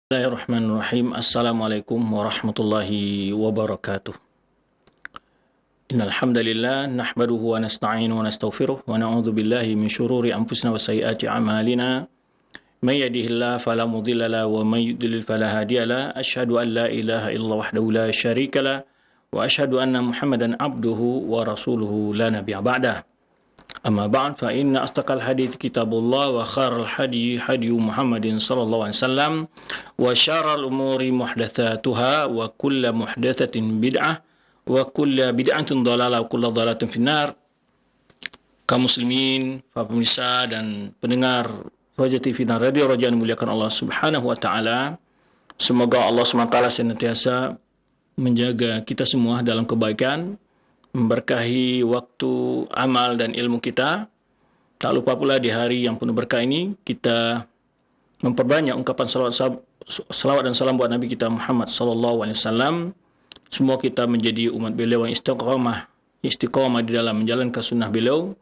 Bismillahirrahmanirrahim. Assalamualaikum warahmatullahi wabarakatuh. Innal hamdalillah nahmaduhu wa nasta'inu wa nastaghfiruh wa na'udzu billahi min shururi anfusina wa sayyiati a'malina. May yahdihillahu fala mudilla lahu wa may yudlil fala hadiya lahu. Asyhadu an la ilaha illallah wahdahu la syarika lahu wa asyhadu anna Muhammadan abduhu wa rasuluhu la nabiyya ba'dahu. Amma ba'd fa inna asdaqal hadits kitabullah wa khairal hadi hadi Muhammadin sallallahu alaihi wasallam wa syarrul umuri muhdatsatuha wa kullu muhdatsatin bid'ah wa kullu bid'atin dhalalah wa kullu dhalalatin finnar. Kaum muslimin, para pemirsa dan pendengar Raja TV dan Radio Raja yang dimuliakan Allah Subhanahu wa taala. Semoga Allah SWT senantiasa menjaga kita semua dalam kebaikan, memberkahi waktu, amal dan ilmu kita. Tak lupa pula di hari yang penuh berkah ini kita memperbanyak ungkapan salawat dan salam buat Nabi kita Muhammad sallallahu alaihi wasallam. Semua kita menjadi umat beliau yang istiqamah di dalam menjalankan sunnah beliau,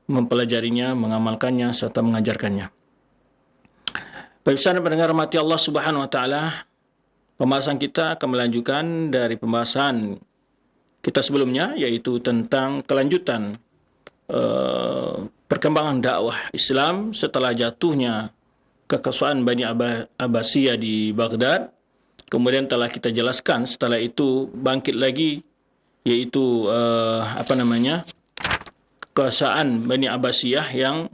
mempelajarinya, mengamalkannya serta mengajarkannya. Pemirsa dan pendengar rahmati Allah Subhanahu wa taala, pembahasan kita akan melanjutkan dari pembahasan kita sebelumnya, yaitu tentang kelanjutan perkembangan dakwah Islam setelah jatuhnya kekuasaan Bani Abbasiyah di Baghdad. Kemudian telah kita jelaskan setelah itu bangkit lagi, yaitu kekuasaan Bani Abbasiyah yang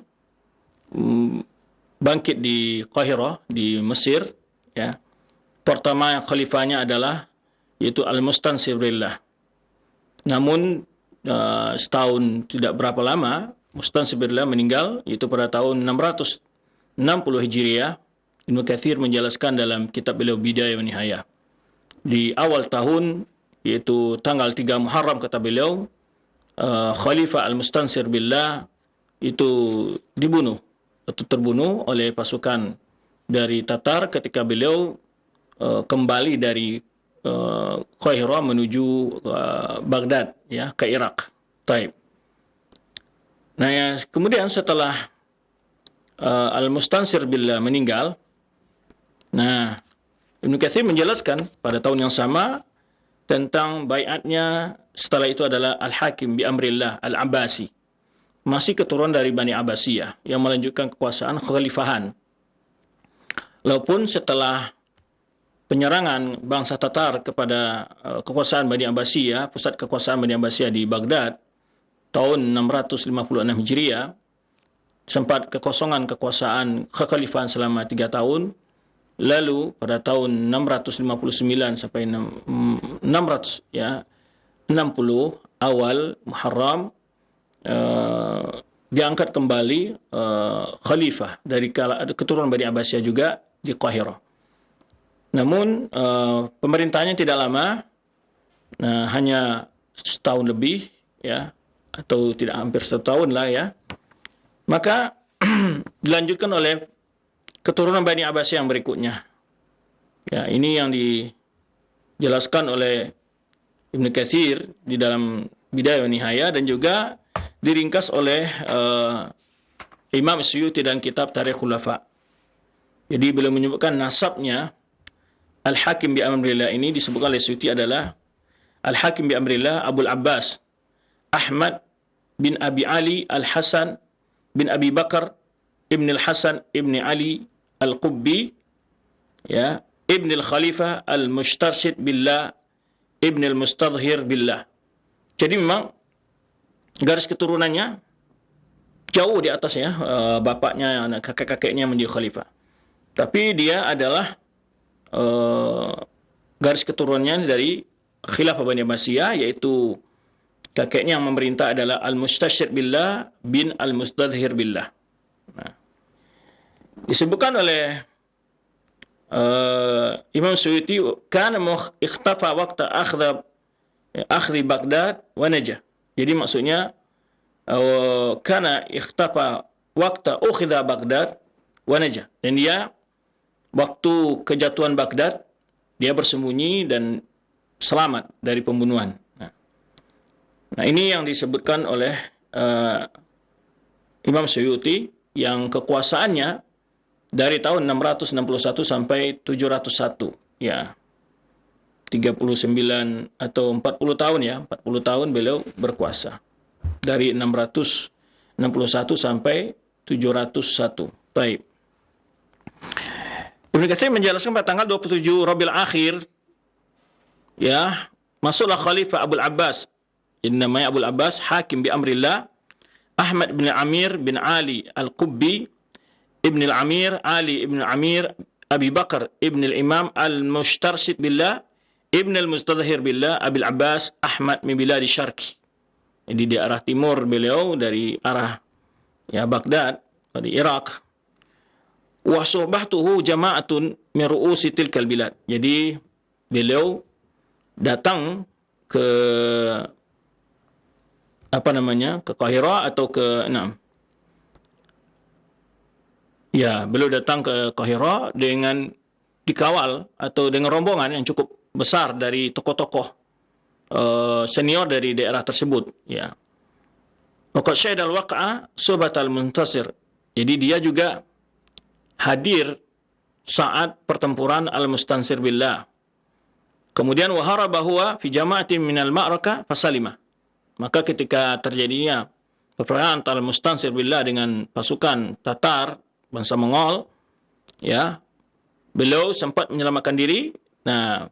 bangkit di Qahirah, di Mesir. Ya. Pertama khalifahnya adalah yaitu Al-Mustansir billah. Namun setahun tidak berapa lama Mustansir billah meninggal, yaitu pada tahun 660 Hijriah. Ibnu Katsir menjelaskan dalam kitab beliau Bidayah wa Nihayah. Di awal tahun, yaitu tanggal 3 Muharram, kata beliau, Khalifah Al-Mustansir billah itu dibunuh atau terbunuh oleh pasukan dari Tatar ketika beliau kembali dari Qahirah menuju Baghdad, ya, ke Irak. Taib. Nah, ya, kemudian setelah Al-Mustansir billah meninggal, nah, Ibnu Katsir menjelaskan pada tahun yang sama tentang baiatnya setelah itu adalah Al-Hakim bi Amrillah Al-Abbasi, masih keturunan dari Bani Abbasiyah yang melanjutkan kekuasaan khalifahan. Walaupun setelah penyerangan bangsa Tatar kepada kekuasaan Bani Abbasiyah, pusat kekuasaan Bani Abbasiyah di Baghdad tahun 656 Hijriah, sempat kekosongan kekuasaan kekhalifahan selama 3 tahun. Lalu pada tahun 659 sampai 660 awal Muharram diangkat kembali khalifah dari keturunan Bani Abbasiyah juga di Qahirah. Namun pemerintahnya tidak lama, hanya setahun lebih, ya, atau tidak hampir setahun lah, ya. Maka dilanjutkan oleh keturunan Bani Abbasiyah yang berikutnya. Ya, ini yang dijelaskan oleh Ibnu Katsir di dalam Bidayah wa Nihayah dan juga diringkas oleh Imam Suyuti dan kitab Tarikh Khulafa. Jadi beliau menyebutkan nasabnya Al-Hakim bi Amrillah ini disebutkan oleh Suyuti adalah Al-Hakim bi Amrillah Abul Abbas Ahmad bin Abi Ali Al-Hasan bin Abi Bakar Ibn Al-Hasan Ibn Ali Al-Qubbi, ya, Ibn Al-Khalifah Al-Mustarsyid billah Ibn Al-Mustadhhir billah. Jadi memang garis keturunannya jauh di atas, ya, bapaknya, kakek-kakeknya menjadi khalifah. Tapi dia adalah garis keturunannya dari Khilafah Bani Abbasiyah, yaitu kakeknya yang memerintah adalah Al-Mustarsyid billah bin Al-Mustadhhir billah. Nah, disebutkan oleh Imam Suyuti, kana ikhtafa waqta akhri Baghdad wa najah. Jadi maksudnya kana ikhtafa waqta ukhidha Baghdad wa najah. Dan dia waktu kejatuhan Baghdad dia bersembunyi dan selamat dari pembunuhan. Nah, ini yang disebutkan oleh Imam Suyuti, yang kekuasaannya dari tahun 661 sampai 701, ya. 39 atau 40 tahun ya, 40 tahun beliau berkuasa. Dari 661 sampai 701. Baik. Ibnu Katsir menjelaskan pada tanggal 27 Rabiul Akhir, ya, masuklah Khalifah Abul Abbas, yang namanya Abul Abbas Hakim bi Amrillah, Ahmad bin Amir bin Ali Al-Qubbi, Ibn Al-Amir Ali Ibn Al-Amir Abi Bakar Ibn Al-Imam Al-Mushtarshid Billah Ibn Al-Mustadhir Billah Abil Abbas Ahmad min Biladi Syarqi. Jadi di arah timur beliau, dari arah ya Baghdad, dari Irak. Wa suhbatuhu jama'atun min ru'usi tilkal bilad. Jadi beliau datang ke ke Qahira atau beliau datang ke Qahira dengan dikawal atau dengan rombongan yang cukup besar dari tokoh-tokoh senior dari daerah tersebut, ya. Waqad syahida al-waq'a suhbat al-muntasir. Jadi dia juga hadir saat pertempuran al-mustansir billah. Kemudian waharaba huwa fi jama'atin minal ma'raka fasalima. Maka ketika terjadinya peperangan antara al-mustansir billah dengan pasukan Tatar bangsa Mongol, ya, beliau sempat menyelamatkan diri. Nah,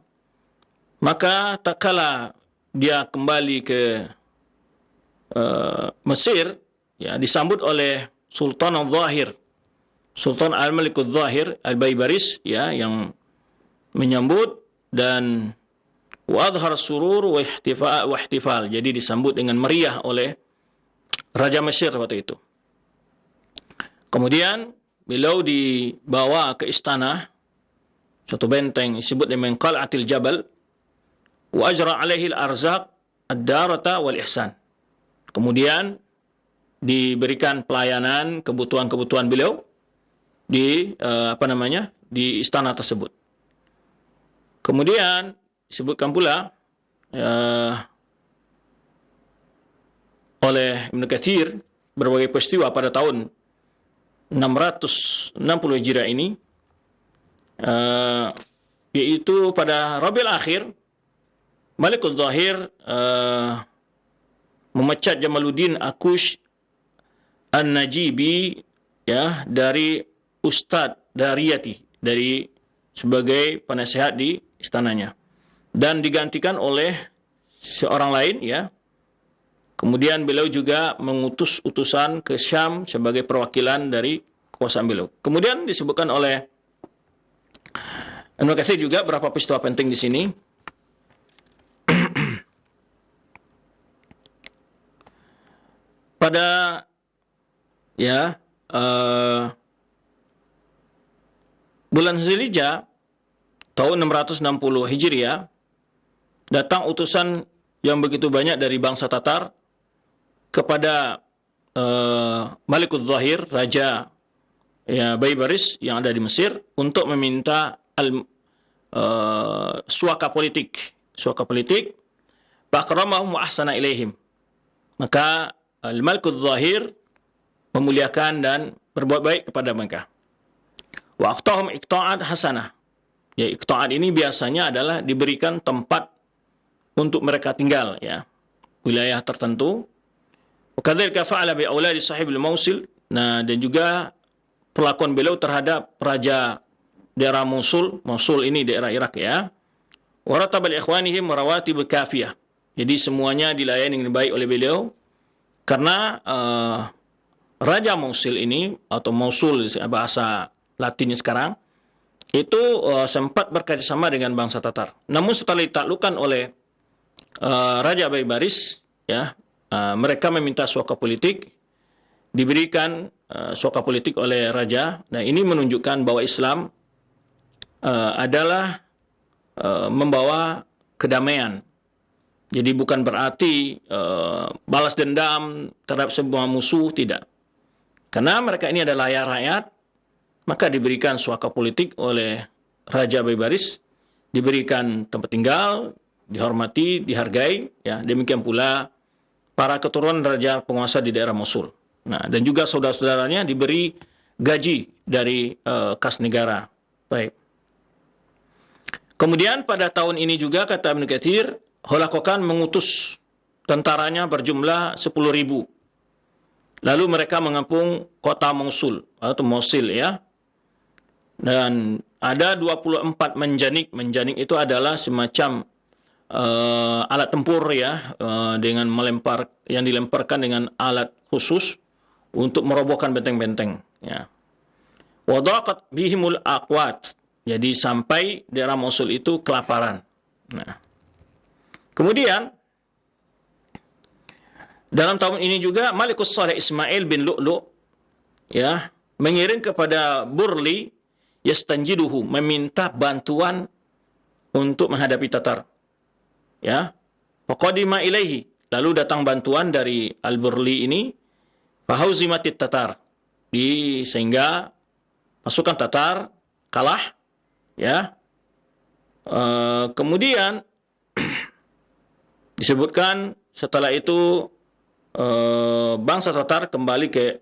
maka tak kala dia kembali ke Mesir, ya, disambut oleh Sultan Al-Zahir, Sultan Al-Malik Al-Zahir Al-Baybaris, ya, yang menyambut dan wadhar surur wa ihtifal. Jadi disambut dengan meriah oleh Raja Mesir waktu itu. Kemudian beliau dibawa ke istana, suatu benteng disebut dengan Qal'atil Jabal, wa ajra alaihi al-arzaq ad-darata wal ihsan. Kemudian diberikan pelayanan kebutuhan-kebutuhan beliau di di istana tersebut. Kemudian disebutkan pula oleh Ibnu Katsir berbagai peristiwa pada tahun 660 Hijriah ini, yaitu pada Rabiul Akhir Malikul Zahir memecat Jamaluddin Akush An-Najibi, ya, dari Ustadz Dariyati, dari sebagai penasehat di istananya, dan digantikan oleh seorang lain, ya. Kemudian beliau juga mengutus utusan ke Syam sebagai perwakilan dari kekuasaan beliau. Kemudian disebutkan oleh Ibnu Katsir juga beberapa peristiwa penting di sini. Pada bulan Zulhijjah tahun 660 Hijriah, datang utusan yang begitu banyak dari bangsa Tatar kepada Malikul Zahir, Raja, ya, Baybaris yang ada di Mesir, untuk meminta suaka politik. Fakramahum wa ahsana ilaihim. Maka Al-Malikul Zahir memuliakan dan berbuat baik kepada mereka. Wa aqtahum iqta'at hasanah. Ya, iqta'at ini biasanya adalah diberikan tempat untuk mereka tinggal, ya, wilayah tertentu. Wa kadzalika fa'ala bi auladi sahibul Mausil. Nah, dan juga perlakuan beliau terhadap raja daerah Mosul ini daerah Irak, ya. Wa rataba li ikhwanihim rawatib kafiyah. Jadi semuanya dilayani dengan baik oleh beliau. Karena Raja Mosul ini, atau Mosul bahasa Latinnya sekarang, itu sempat bekerjasama dengan bangsa Tatar. Namun setelah ditaklukkan oleh Raja Baybaris, ya, mereka meminta suaka politik, diberikan suaka politik oleh Raja. Nah, ini menunjukkan bahwa Islam adalah membawa kedamaian. Jadi bukan berarti balas dendam terhadap semua musuh, tidak. Karena mereka ini adalah rakyat, maka diberikan suaka politik oleh Raja Baybaris, diberikan tempat tinggal, dihormati, dihargai, ya. Demikian pula para keturunan raja penguasa di daerah Mosul. Nah, dan juga saudara-saudaranya diberi gaji dari kas negara. Baik. Kemudian pada tahun ini juga kata Ibnu Katsir, Holakokan mengutus tentaranya berjumlah 10.000. Lalu mereka mengepung kota Mosul atau Mosul ya. Dan ada 24 menjanik. Menjanik itu adalah semacam alat tempur ya, dengan yang dilemparkan dengan alat khusus untuk merobohkan benteng-benteng ya. Wadaqat bihimul aqwat. Jadi sampai daerah Mosul itu kelaparan. Nah, kemudian dalam tahun ini juga Malikus Saleh Ismail bin Lu'lu' ya mengirim kepada Burli yastanjiduhu, meminta bantuan untuk menghadapi Tatar. Ya. Faqadima ilaihi, lalu datang bantuan dari Al-Burli ini, fahauzimatit Tatar. Sehingga pasukan Tatar kalah ya. Kemudian disebutkan setelah itu bangsa Tatar kembali ke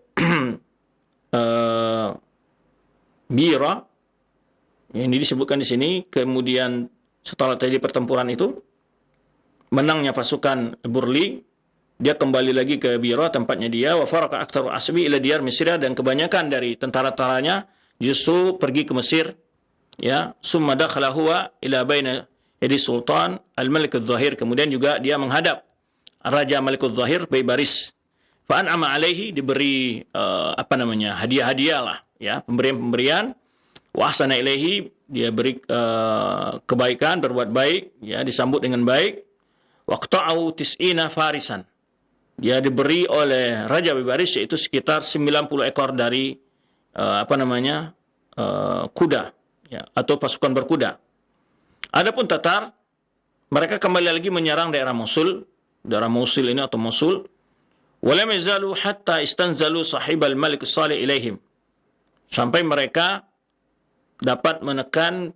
Bira. Ini disebutkan di sini. Kemudian setelah terjadi pertempuran itu, menangnya pasukan Burli, dia kembali lagi ke Bira, tempatnya dia. Wa faraka aktsaru asbi ila diyar Misra, dan kebanyakan dari tentara-tentaranya justru pergi ke Mesir. Ya, summa dakhala huwa ila baina yadi Sultan Al-Malik Adz-Dzahir. Kemudian juga dia menghadap Raja Malik Adz-Dzahir Baibaris. Fa an'ama alaihi, diberi hadiah-hadiah lah ya, pemberian-pemberian. Wa ahsana ilaihi, dia beri kebaikan, berbuat baik ya, disambut dengan baik. Waqta'u tis'ina farisan, dia diberi oleh Raja Baibaris yaitu sekitar 90 ekor dari kuda ya, atau pasukan berkuda. Adapun Tatar, mereka kembali lagi menyerang daerah Mosul ini atau Mosul. Walam yazalu hatta istanzalu sahibal Malik Salih ilaihim, sampai mereka dapat menekan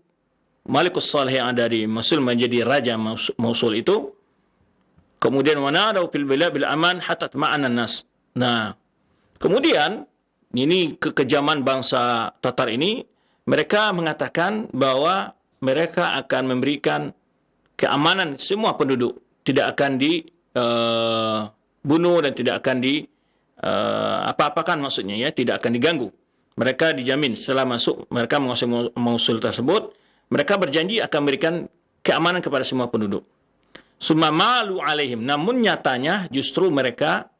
Malikus Salih yang ada di Mosul menjadi raja Mosul itu. Kemudian wanadau fil bilad bil aman hatta ma'ana nas. Nah, kemudian ini kekejaman bangsa Tatar ini, mereka mengatakan bahwa mereka akan memberikan keamanan semua penduduk, tidak akan dibunuh dan tidak akan apa-apakan, maksudnya ya, tidak akan diganggu. Mereka dijamin setelah masuk mereka menguasai Mosul tersebut, mereka berjanji akan memberikan keamanan kepada semua penduduk. Summa malu alaihim, namun nyatanya justru mereka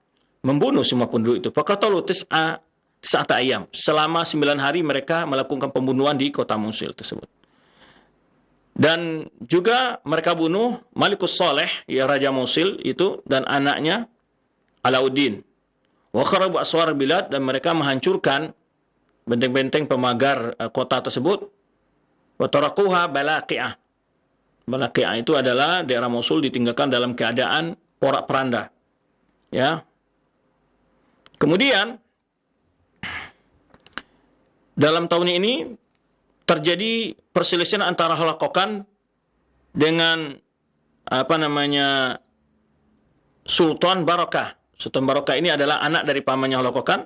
membunuh semua penduduk itu. Faqatalu tis'ata ayyam, selama 9 hari mereka melakukan pembunuhan di kota Mosul tersebut. Dan juga mereka bunuh Malikus Saleh, ya Raja Mosul itu, dan anaknya Alauddin. Wa kharabu aswar bilad, dan mereka menghancurkan benteng-benteng pemagar kota tersebut. Wa tarakuha balaqi'ah. Balaqi'ah itu adalah daerah Mosul ditinggalkan dalam keadaan porak-poranda. Ya. Kemudian dalam tahun ini terjadi perselisihan antara Holakokan dengan Sultan Barokah. Sultan Barokah ini adalah anak dari pamannya Holakokan.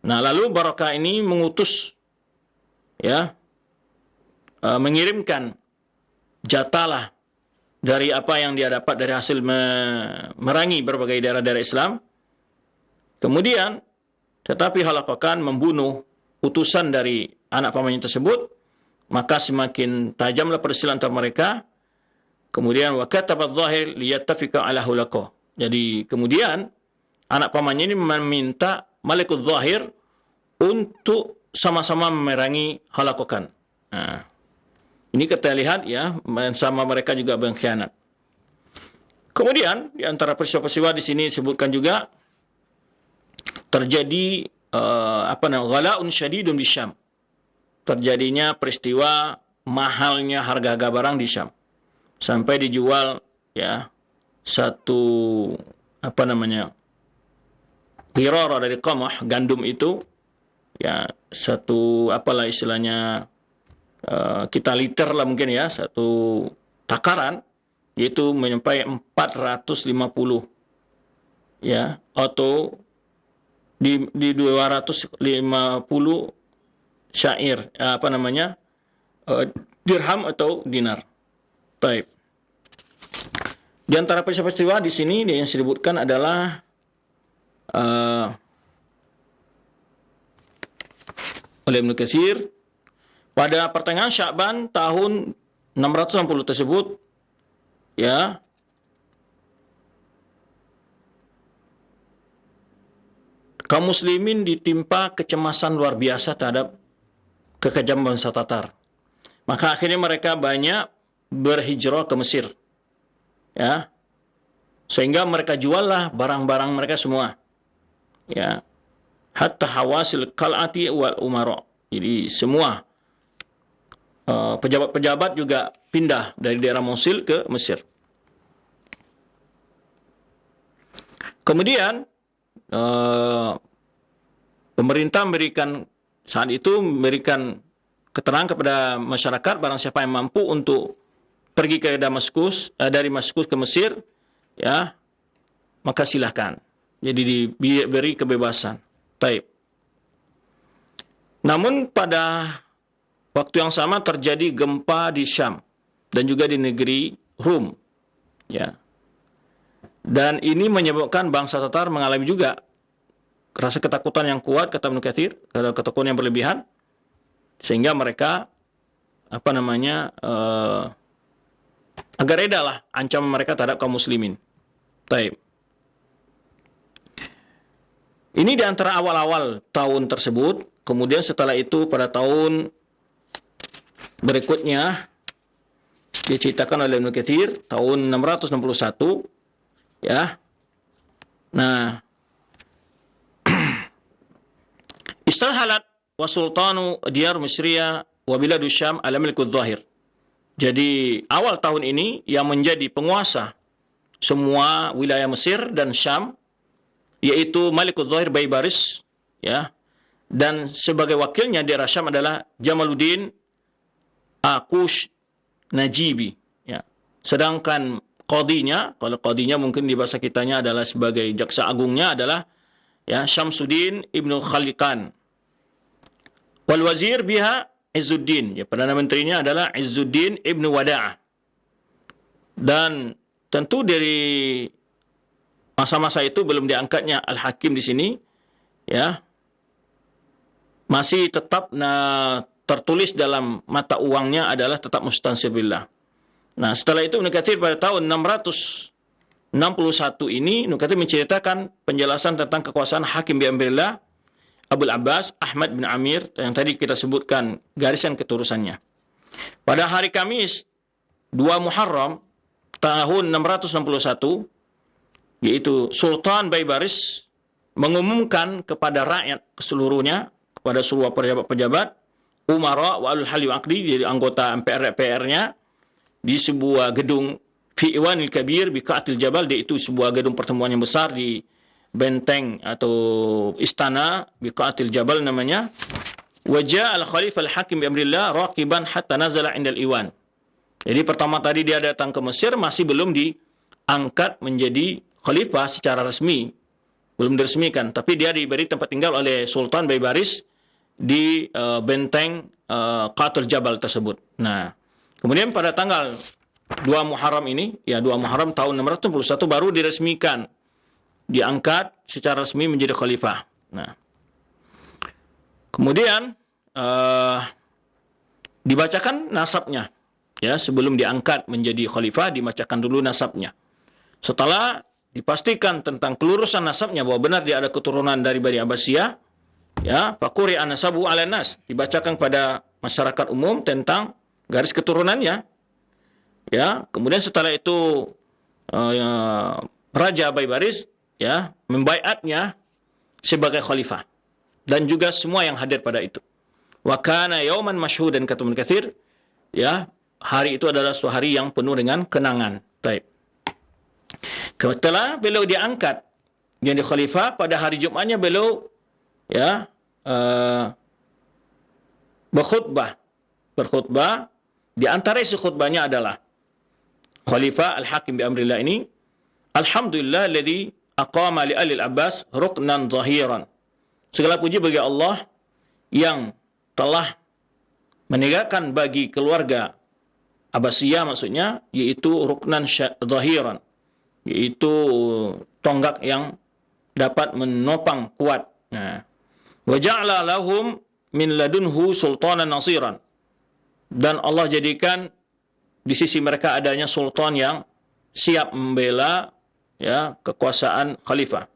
Nah, lalu Barokah ini mengutus ya, mengirimkan jatah dari apa yang dia dapat dari hasil merangi berbagai daerah-daerah Islam. Kemudian tetapi Holakokan membunuh utusan dari anak pamannya tersebut, maka semakin tajamlah perselisihan antara mereka. Kemudian wa kataba adz-Dzahir liyattafiqa ala Hulaqa. Jadi kemudian anak pamannya ini meminta Malik Adz-Dzahir untuk sama-sama memerangi Holakokan. Nah, ini kita lihat ya, sama mereka juga berkhianat. Kemudian di antara peristiwa-peristiwa di sini disebutkan juga terjadi ghala'un syadidun di Syam. Terjadinya peristiwa mahalnya harga-harga barang di Syam. Sampai dijual ya satu qirara dari qamah, gandum itu ya satu istilahnya, kita liter lah mungkin ya, satu takaran, yaitu menyampai 450 ya, atau di 250 syair, dirham atau dinar. Baik. Di antara peristiwa di sini yang disebutkan adalah oleh Ibnu Katsir pada pertengahan Sya'ban tahun 660 tersebut, ya, kaum muslimin ditimpa kecemasan luar biasa terhadap kekejaman bangsa Tatar. Maka akhirnya mereka banyak berhijrah ke Mesir. Ya. Sehingga mereka juallah barang-barang mereka semua. Ya. Hatta hawasil qal'ati wal umara. Jadi semua pejabat-pejabat juga pindah dari daerah Mosul ke Mesir. Kemudian pemerintah saat itu memberikan keterangan kepada masyarakat, barang siapa yang mampu untuk pergi ke Damaskus, dari Damaskus ke Mesir, ya, maka silahkan. Jadi diberi kebebasan. Taib. Namun pada waktu yang sama terjadi gempa di Syam dan juga di negeri Rum, ya. Dan ini menyebabkan bangsa Tatar mengalami juga rasa ketakutan yang kuat, kata Ibnu Katsir, ketakutan yang berlebihan, sehingga mereka agak reda lah ancaman mereka terhadap kaum muslimin. Taib. Ini di antara awal-awal tahun tersebut. Kemudian setelah itu pada tahun berikutnya diceritakan oleh Ibnu Katsir tahun 661, ya. Nah, istalhalat wa sultanu diyar Misriya wa biladu Syam ala milkud zahir. Jadi awal tahun ini yang menjadi penguasa semua wilayah Mesir dan Syam yaitu Malikud Zahir Baybaris, ya. Dan sebagai wakilnya di daerah Syam adalah Jamaluddin Akush Najibi, ya. Sedangkan qadinya, kalau qadinya mungkin di bahasa kitanya adalah sebagai jaksa agungnya adalah, ya, Syamsuddin Ibnu Khalikan. Wal wazir biha Izzuddin, ya, perdana menterinya adalah Izzuddin Ibnu Wada'ah. Dan tentu dari masa-masa itu belum diangkatnya Al-Hakim di sini, ya. Masih tetap tertulis dalam mata uangnya adalah tetap mustansir billah. Nah, setelah itu Ibnu Katsir pada tahun 661 ini Ibnu Katsir menceritakan penjelasan tentang kekuasaan hakim bi amrillah Abul Abbas Ahmad bin Amir yang tadi kita sebutkan garisan keturusannya. Pada hari Kamis 2 Muharram tahun 661, yaitu Sultan Baybaris mengumumkan kepada rakyat seluruhnya, kepada seluruh pejabat-pejabat, umara wa al-hali wa aqdi, jadi anggota MPR-nya, di sebuah gedung fi Iwanil Kabir bi Qa'atil Jabal, yaitu sebuah gedung pertemuan yang besar di benteng atau istana bi Qa'atil Jabal namanya. Wajah al-Khalifah al-Hakim bi amrillah raqiban hatta nazala indal Iwan. Jadi pertama tadi dia datang ke Mesir masih belum diangkat menjadi khalifah secara resmi, belum diresmikan, tapi dia diberi tempat tinggal oleh Sultan Baybaris di benteng Qa'atul Jabal tersebut. Nah, kemudian pada tanggal 2 Muharram ini, ya 2 Muharram tahun 661 baru diresmikan, diangkat secara resmi menjadi khalifah. Nah, kemudian dibacakan nasabnya, ya, sebelum diangkat menjadi khalifah dibacakan dulu nasabnya. Setelah dipastikan tentang kelurusan nasabnya bahwa benar dia ada keturunan dari Bani Abbasiyah, ya, faquri an-nasabu 'ala nas, dibacakan pada masyarakat umum tentang garis keturunannya. Ya, kemudian setelah itu Raja Baybaris, ya, membaiatnya sebagai khalifah dan juga semua yang hadir pada itu. Wa kana yauman masyhudan, kata Ibnu Katsir, ya, hari itu adalah suatu hari yang penuh dengan kenangan. Baik. Setelah beliau diangkat jadi khalifah, pada hari Jumatnya beliau, ya, berkhutbah. Di antara isi khutbahnya adalah Khalifah Al-Hakim bi amrillah ini, alhamdulillah alladzi aqama li ahli al-Abbas ruknan zahiran Segala puji bagi Allah yang telah menegakkan bagi keluarga Abbasiyah maksudnya, yaitu ruknan zahiran, yaitu tonggak yang dapat menopang kuat. Nah, wa ja'ala lahum min ladunhu sultanan nasiran. Dan Allah jadikan di sisi mereka adanya sultan yang siap membela ya kekuasaan khalifah.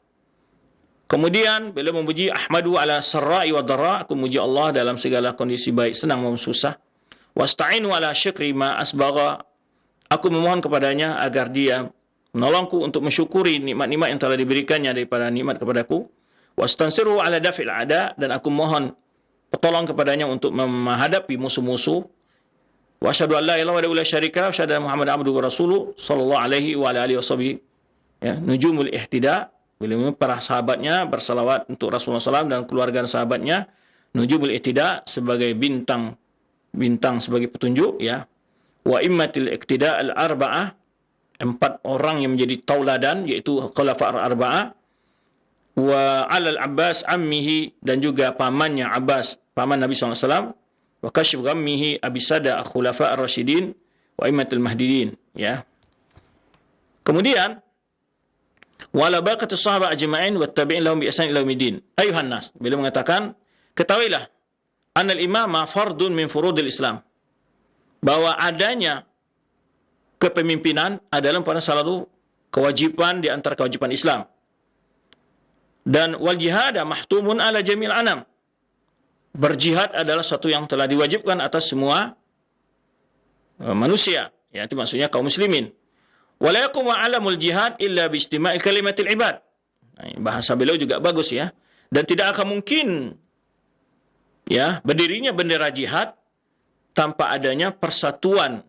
Kemudian beliau memuji ahmadu ala sarra'i wa dharra, aku memuji Allah dalam segala kondisi baik senang maupun susah. Wasta'inu ala syukri ma asbagha, aku memohon kepadanya agar dia menolongku untuk mensyukuri nikmat-nikmat yang telah diberikannya daripada nikmat kepadaku. Wastansiru ala daf'il ada, dan aku mohon pertolongan kepadanya untuk menghadapi musuh-musuh. Wa asyhadu an la ilaha illallah wa syarika lahu wa asyhadu anna Muhammadan abduhu wa rasuluh sallallahu alaihi wa ala alihi washabihi. Ya, nujumul ihtida, beliau para sahabatnya bersalawat untuk Rasulullah SAW dan keluarga sahabatnya. Nujumul ihtida sebagai bintang sebagai petunjuk, ya. Wa immatil iqtida al-arba'ah, 4 orang yang menjadi tauladan, yaitu khulafa al-arba'ah. Wa alal Abbas ammihi, dan juga pamannya Abbas, paman Nabi SAW. Wa kashf ghammihi Abi Sada khulafa ar-rasyidin wa immatul mahdiyyin, ya. Kemudian wala baqatu sahabat ajma'in wa tabi'in lahum bi ihsan ila yaumiddin. Ayuhan nas, beliau mengatakan, ketahuilah annal imama fardun min furudil Islam, bahwa adanya kepemimpinan adalah pada salah satu kewajiban di antara kewajiban Islam. Dan wal jihad mahtumun ala jamil anam, berjihad adalah satu yang telah diwajibkan atas semua manusia, ya, itu maksudnya kaum muslimin. Wala yaqumu alamul jihad illa bi istima'il kalimatil ibad. Nah, bahasa beliau juga bagus, ya. Dan tidak akan mungkin, ya, berdirinya bendera jihad tanpa adanya persatuan,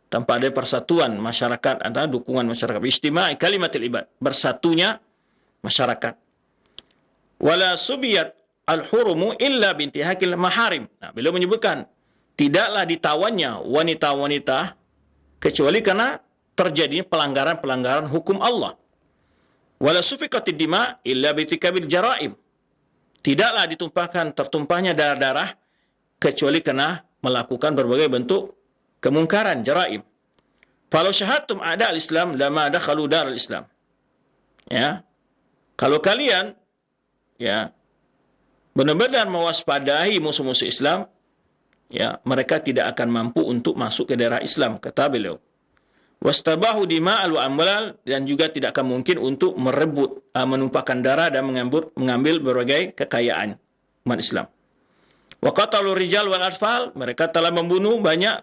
tanpa ada persatuan masyarakat, antara dukungan masyarakat. Istima'i kalimatil ibad, bersatunya masyarakat. Wala subiyat al-hurumu illa bintihakil maharim. Nah, beliau menyebutkan tidaklah ditawannya wanita-wanita kecuali karena terjadinya pelanggaran-pelanggaran hukum Allah. Wala sufiqatid dima illa bitikabil jaraim. Tidaklah tertumpahnya darah-darah kecuali karena melakukan berbagai bentuk kemungkaran, jaraim. Falau syahadtum a'da al-Islam lama dakhalu dar al-Islam. Ya. Kalau kalian, ya, benar-benar mewaspadai musuh-musuh Islam, ya, mereka tidak akan mampu untuk masuk ke daerah Islam, kata beliau. Wastabahu dima'al wa amwal, dan juga tidak akan mungkin untuk merebut, menumpahkan darah dan mengambil berbagai kekayaan umat Islam. Wa qatalu rijal wal atfal, mereka telah membunuh banyak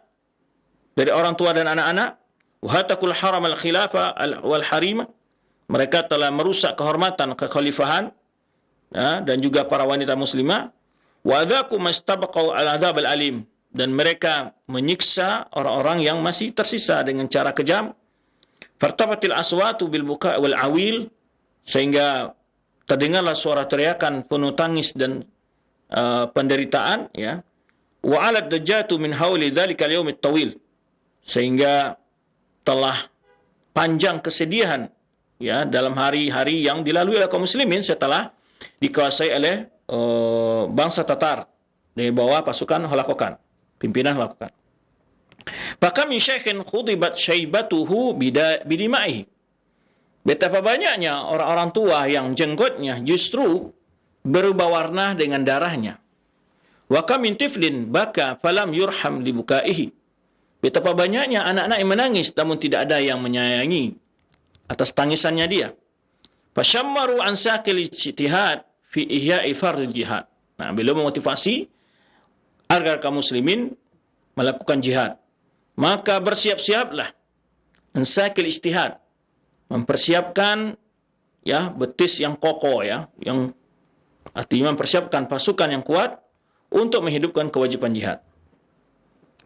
dari orang tua dan anak-anak. Wa hatakul haram al khilafah wal harima, mereka telah merusak kehormatan kekhalifahan, ya, dan juga para wanita muslimah. Wa adzaku mastabaqau al adzab al alim, dan mereka menyiksa orang-orang yang masih tersisa dengan cara kejam. Fartafatil aswatu bil buka' wal awil, sehingga terdengarlah suara teriakan penuh tangis dan penderitaan, ya. Wa 'alad dajjatu min hauli dzalikal yaumit tawil, sehingga telah panjang kesedihan, ya, dalam hari-hari yang dilalui oleh kaum muslimin setelah dikuasai oleh bangsa Tatar dari bawah pasukan Holakokan, pimpinan Holakokan. Bahkan min syaikhin khudibat syaibatuhu bidima'ihi, betapa banyaknya orang-orang tua yang jenggotnya justru berubah warna dengan darahnya. Wa kam min tiflin baka falam yurham libukaihi, betapa banyaknya anak-anak yang menangis namun tidak ada yang menyayangi atas tangisannya dia. Fashammaru an saqil ijtihad fi ihya'i fardil jihad. Nah, beliau memotivasi agar kaum muslimin melakukan jihad. Maka bersiap-siaplah an saqil ijtihad, mempersiapkan, ya, betis yang kokoh, ya, yang artinya mempersiapkan pasukan yang kuat untuk menghidupkan kewajiban jihad.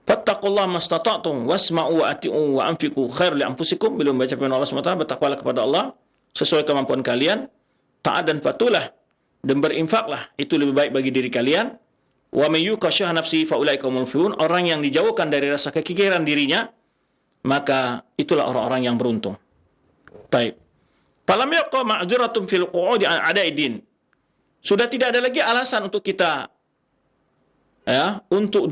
Fattaqullaha mastata'tum wasma'u wa ati'u wa anfiqu khair li anfusikum. Beliau membaca firman Allah SWT, bertakwalah kepada Allah sesuai kemampuan kalian, taat dan patuhlah, dan berinfaklah, itu lebih baik bagi diri kalian. Wa may yuqa syuha nafsi fa ulaika humul muflihun. Orang yang dijauhkan dari rasa kekikiran dirinya, maka itulah orang-orang yang beruntung. Baik. Falam yaqa ma'dzuratun fil qu'udi an adaidin. sudah tidak ada lagi alasan untuk kita untuk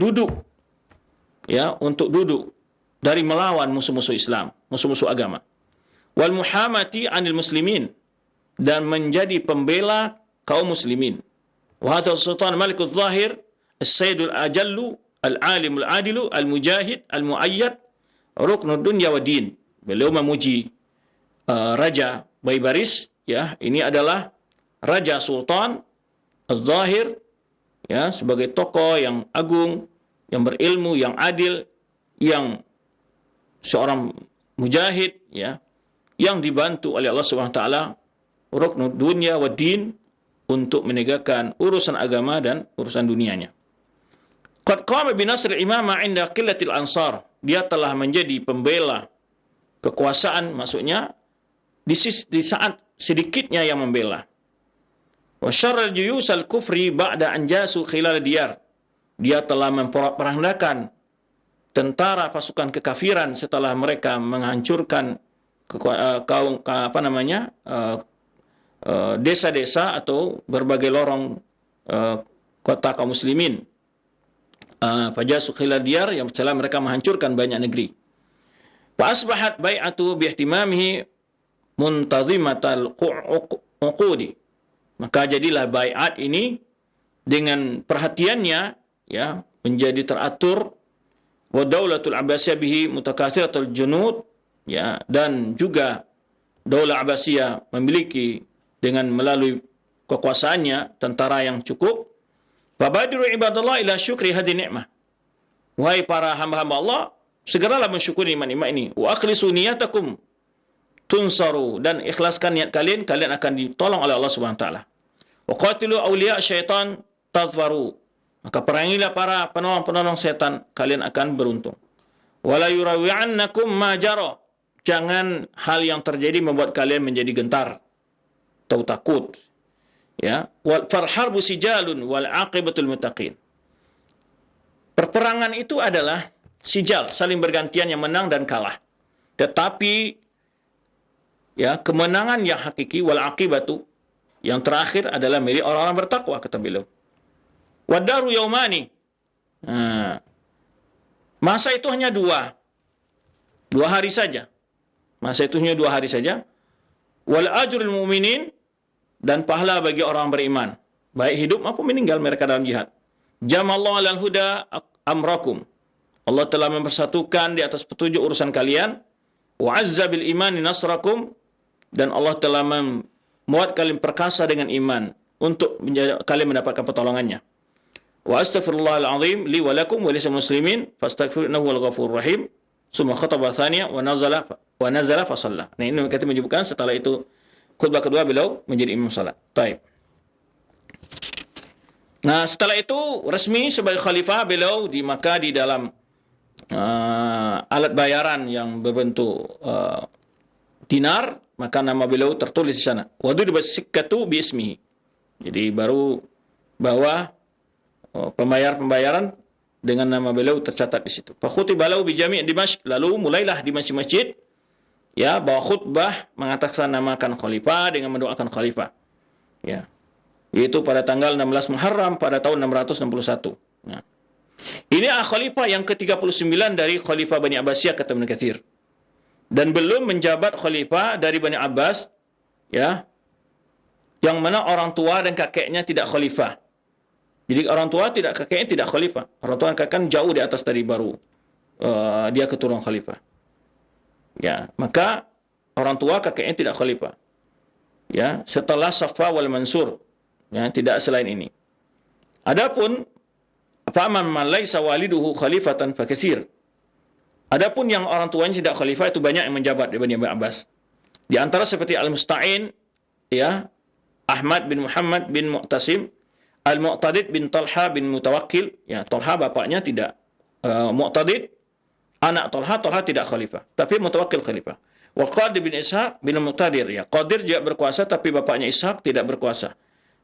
duduk dari melawan musuh-musuh Islam, musuh-musuh agama. Wal muhamati 'anil muslimin, dan menjadi pembela kaum muslimin. Wa hadha sultan malikul zahir as-sayyidul ajallu al-alimul adilu al-mujahid al-muayyad ruknud dunya wa din. Beliau memuji Raja Baybaris, ini adalah Raja Sultan Az-Zahir, sebagai tokoh yang agung, yang berilmu, yang adil, yang seorang mujahid, yang dibantu oleh Allah Subhanahu wa taala ruknud dunya wa din, untuk menegakkan urusan agama dan urusan dunianya. Qad qama bi nasr al-imama 'inda qillatil ansar. Dia telah menjadi pembela kekuasaan, maksudnya di saat sedikitnya yang membela. Wa syarral juyus al-kufri ba'da an jasu khilal diyar. Dia telah memperandakan tentara pasukan kekafiran setelah mereka menghancurkan desa-desa atau berbagai lorong kota kaum muslimin. Fajasu khilal diyar, yang setelah mereka menghancurkan banyak negeri. Fa asbahat bai'atu bi ihtimamihi muntazimatal uqudi. Maka jadilah bai'at ini dengan perhatiannya menjadi teratur. Wa daulatul Abbasiyah bihi mutakatsiratul junud, dan juga Daulah Abbasiyah memiliki dengan melalui kekuasaannya tentara yang cukup. Fabadiru ibadallah ila syukri hadhihi ni'mah. Wahai para hamba-hamba Allah, segeralah mensyukuri nikmat ini. Wa akhlisu niyatakum tunsaru, dan ikhlaskan niat kalian, kalian akan ditolong oleh Allah Subhanahu wa taala. Wa qatilu awliya syaitan tadfaru. Maka perangilah para penolong-penolong setan, kalian akan beruntung. Wala yurawi'annakum ma jara. Jangan hal yang terjadi membuat kalian menjadi gentar atau takut. Wal farharbu sijalun wal aqibatul muttaqin. Perperangan itu adalah sijal, saling bergantian yang menang dan kalah. Tetapi kemenangan yang hakiki, wal aqibatu, yang terakhir adalah milik orang-orang bertakwa, kata beliau. Wadaru yaumani. Masa itu hanya dua hari saja. Masa itu hanya 2 hari saja. Wal ajrul mu'minin, dan pahala bagi orang beriman, baik hidup maupun meninggal mereka dalam jihad. Jamallahu alal huda amrakum. Allah telah mempersatukan di atas petunjuk urusan kalian. Wa azza bil imani nasrakum, dan Allah telah membuat kalian perkasa dengan iman untuk kalian mendapatkan pertolongannya. Wa astaghfirullahal azim li wa lakum wa lisal muslimin fastaghfiruhu innahu wal ghafurur rahim. Summa khataba tsaniya wa nazala fa shalla. Nah, ini kita menyebutkan setelah itu khutbah kedua beliau menjadi imam salat. Baik. Nah, setelah itu resmi sebagai khalifah beliau di Makkah di dalam alat bayaran yang berbentuk dinar, maka nama beliau tertulis di sana. Wa duriba sikkatu bi ismihi. Jadi baru bahwa pembayaran dengan nama beliau tercatat di situ. Fa khutiba lahu bi jami' Dimashq. Lalu mulailah di masjid-masjid bawa khutbah mengatakan namakan khalifah dengan mendoakan khalifah. Yaitu pada tanggal 16 Muharram pada tahun 661. Ini khalifah yang ke-39 dari khalifah Bani Abbasiyah, kata Ibnu Katsir. Dan belum menjabat khalifah dari Bani Abbas, yang mana orang tua dan kakeknya tidak khalifah. Jadi orang tua kakeknya tidak khalifah. Orang tua dan kakek jauh di atas dari baru dia keturunan khalifah. Maka orang tua kakeknya tidak khalifah. Setelah Safa wal Mansur, tidak selain ini. Adapun faman man laisa waliduhu khalifatan fakatsir. Adapun yang orang tuanya tidak khalifah itu banyak yang menjabat di Bani Abbas. Di antara seperti Al-Musta'in, Ahmad bin Muhammad bin Mu'tasim, Al-Mu'tadid bin Talha bin Mutawakkil, Talha bapaknya tidak, Mu'tadid anak Talha tidak khalifah, tapi Mutawakkil khalifah. Wa Qadir bin Ishaq bin Muqtadir, Qadir juga berkuasa tapi bapaknya Ishaq tidak berkuasa.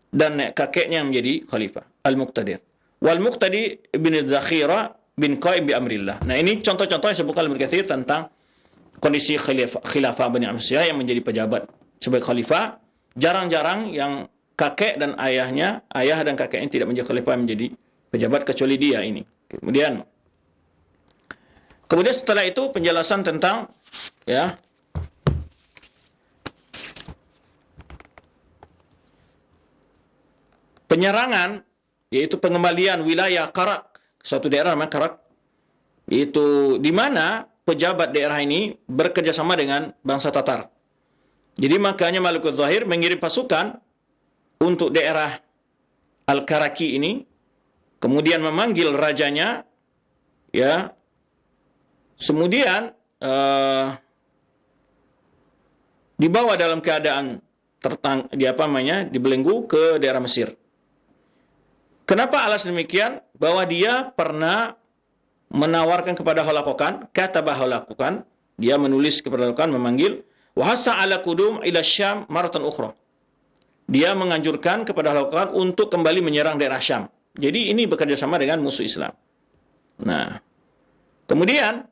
Dan kakeknya yang menjadi khalifah, Al-Muqtadir. Wal Muqtadi bin Zakhira bin Qaim bi amrillah. Nah, ini contoh-contoh yang disebutkan Ibnu Katsir tentang kondisi khilafah Bani Abbasiyah yang menjadi pejabat sebagai khalifah. Jarang-jarang yang kakek dan ayahnya, ayah dan kakeknya tidak menjadi khalifah menjadi pejabat kecuali dia ini. Kemudian setelah itu penjelasan tentang ya penyerangan, yaitu pengembalian wilayah Karak, suatu daerah namanya Karak, yaitu di mana pejabat daerah ini bekerjasama dengan bangsa Tatar. Jadi makanya Malikul Zahir mengirim pasukan untuk daerah Al-Karaki ini, kemudian memanggil rajanya, ya, kemudian dibawa dalam keadaan dibelenggu ke daerah Mesir. Kenapa alasan demikian? Bahwa dia pernah menawarkan kepada Holakokan, kata Holakokan, dia menulis kepada Holakokan, memanggil, wahasa ala kudum ila Syam maratan ukhra. Dia menganjurkan kepada Holakokan untuk kembali menyerang daerah Syam. Jadi ini bekerja sama dengan musuh Islam. Nah, kemudian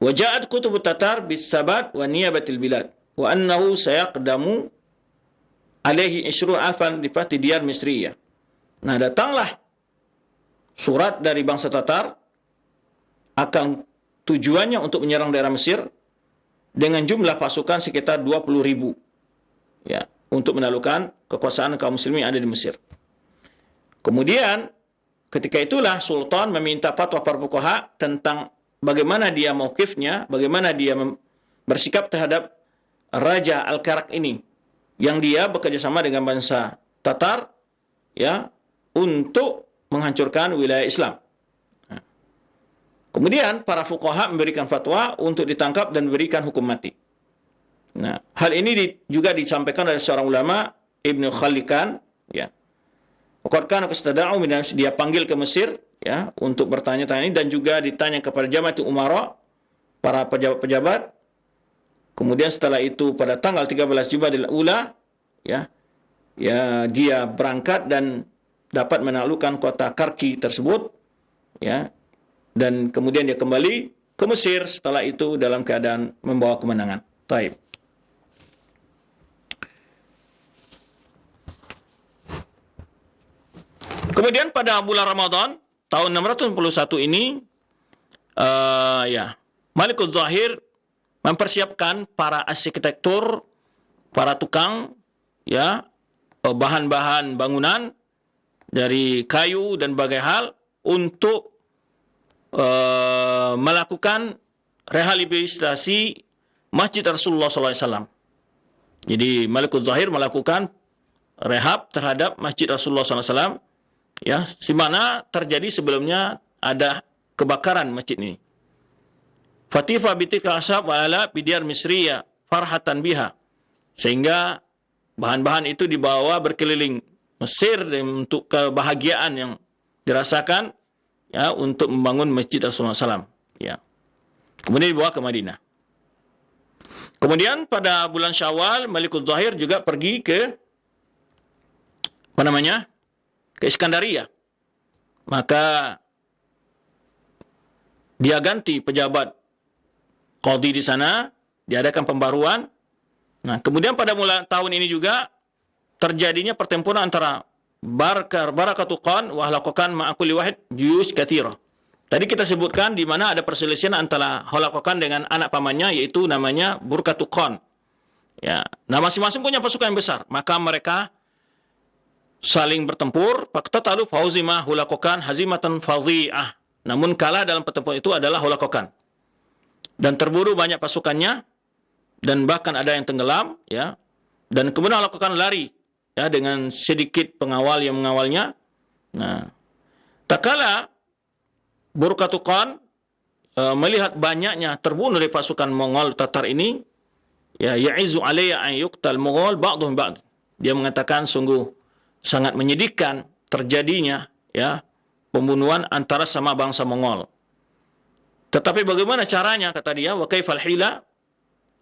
waja'at kutubut Tatar bisabat wa niyabatil bilad wa annahu sayaqdamu alaihi 20,000 di Fatih Diyar Misriyah. Nah, datanglah surat dari bangsa Tatar akan tujuannya untuk menyerang daerah Mesir dengan jumlah pasukan sekitar 20.000, ya, untuk menaklukkan kekuasaan kaum muslimin yang ada di Mesir. Kemudian ketika itulah Sultan meminta fatwa para fuqaha tentang bagaimana dia mauqifnya, bagaimana dia bersikap terhadap Raja Al-Karak ini yang dia bekerja sama dengan bangsa Tatar, ya, untuk menghancurkan wilayah Islam. Kemudian para fuqaha memberikan fatwa untuk ditangkap dan diberikan hukum mati. Nah, hal ini juga disampaikan oleh seorang ulama, Ibnu Khalikan, ya. Waqad kastada'u dia panggil ke Mesir, ya, untuk bertanya-tanya ini, dan juga ditanya kepada Jamatul Umara, para pejabat-pejabat. Kemudian setelah itu pada tanggal 13 Jumadil Ula, ya, dia berangkat dan dapat menaklukkan kota Karki tersebut, ya. Dan kemudian dia kembali ke Mesir setelah itu dalam keadaan membawa kemenangan. Taib. Kemudian pada bulan Ramadan tahun 661 ini, Malikul Zahir mempersiapkan para arsitektur, para tukang, ya, bahan-bahan bangunan dari kayu dan berbagai hal untuk melakukan rehabilitasi Masjid Rasulullah SAW. Jadi Malikul Zahir melakukan rehab terhadap Masjid Rasulullah SAW, ya, di mana terjadi sebelumnya ada kebakaran masjid ini. Fatifa bitika ashab wa ala bidiyar Misriya farhatan biha, sehingga bahan-bahan itu dibawa berkeliling Mesir untuk kebahagiaan yang dirasakan, ya, untuk membangun Masjid Rasulullah SAW, ya. Kemudian dibawa ke Madinah. Kemudian pada bulan Syawal Malikul Zahir juga pergi ke ke Iskandaria. Maka dia ganti pejabat qadhi di sana, diadakan pembaruan. Nah, kemudian pada mulai tahun ini juga terjadinya pertempuran antara Barakatul Khan wa Holakokan ma'akuli wahid juyus kathirah. Tadi kita sebutkan di mana ada perselisihan antara Holakokan dengan anak pamannya, yaitu namanya Burkatul Khan. Ya, nah masing-masing punya pasukan yang besar. Maka mereka saling bertempur. Faqtatalu fauzima Holakokan hazimatan fadhi'ah. Namun kalah dalam pertempuran itu adalah Holakokan. Dan terburu banyak pasukannya, dan bahkan ada yang tenggelam, ya. Dan kemudian Holakokan lari, ya, dengan sedikit pengawal yang mengawalnya. Nah, tak kala Burkatul Khan melihat banyaknya terbunuh dari pasukan Mongol Tatar ini, ya, ya'izu alayya an yuqtal Mongol ba'dhum ba'd. Dia mengatakan sungguh sangat menyedihkan terjadinya, ya, pembunuhan antara sama bangsa Mongol. Tetapi bagaimana caranya, kata dia, wa kaifal hila,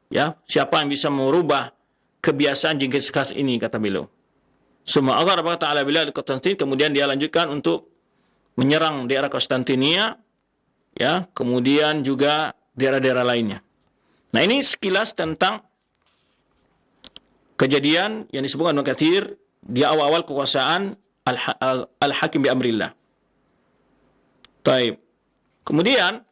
ya, siapa yang bisa merubah kebiasaan Genghis Khan ini, kata beliau. Summa aghara ta'ala bilad Konstantin, kemudian dia lanjutkan untuk menyerang daerah Konstantinia, ya, kemudian juga daerah-daerah lainnya. Nah, ini sekilas tentang kejadian yang disebutkan Ibnu Katsir di awal-awal kekuasaan Al-Hakim bi amrillah. Taib. Kemudian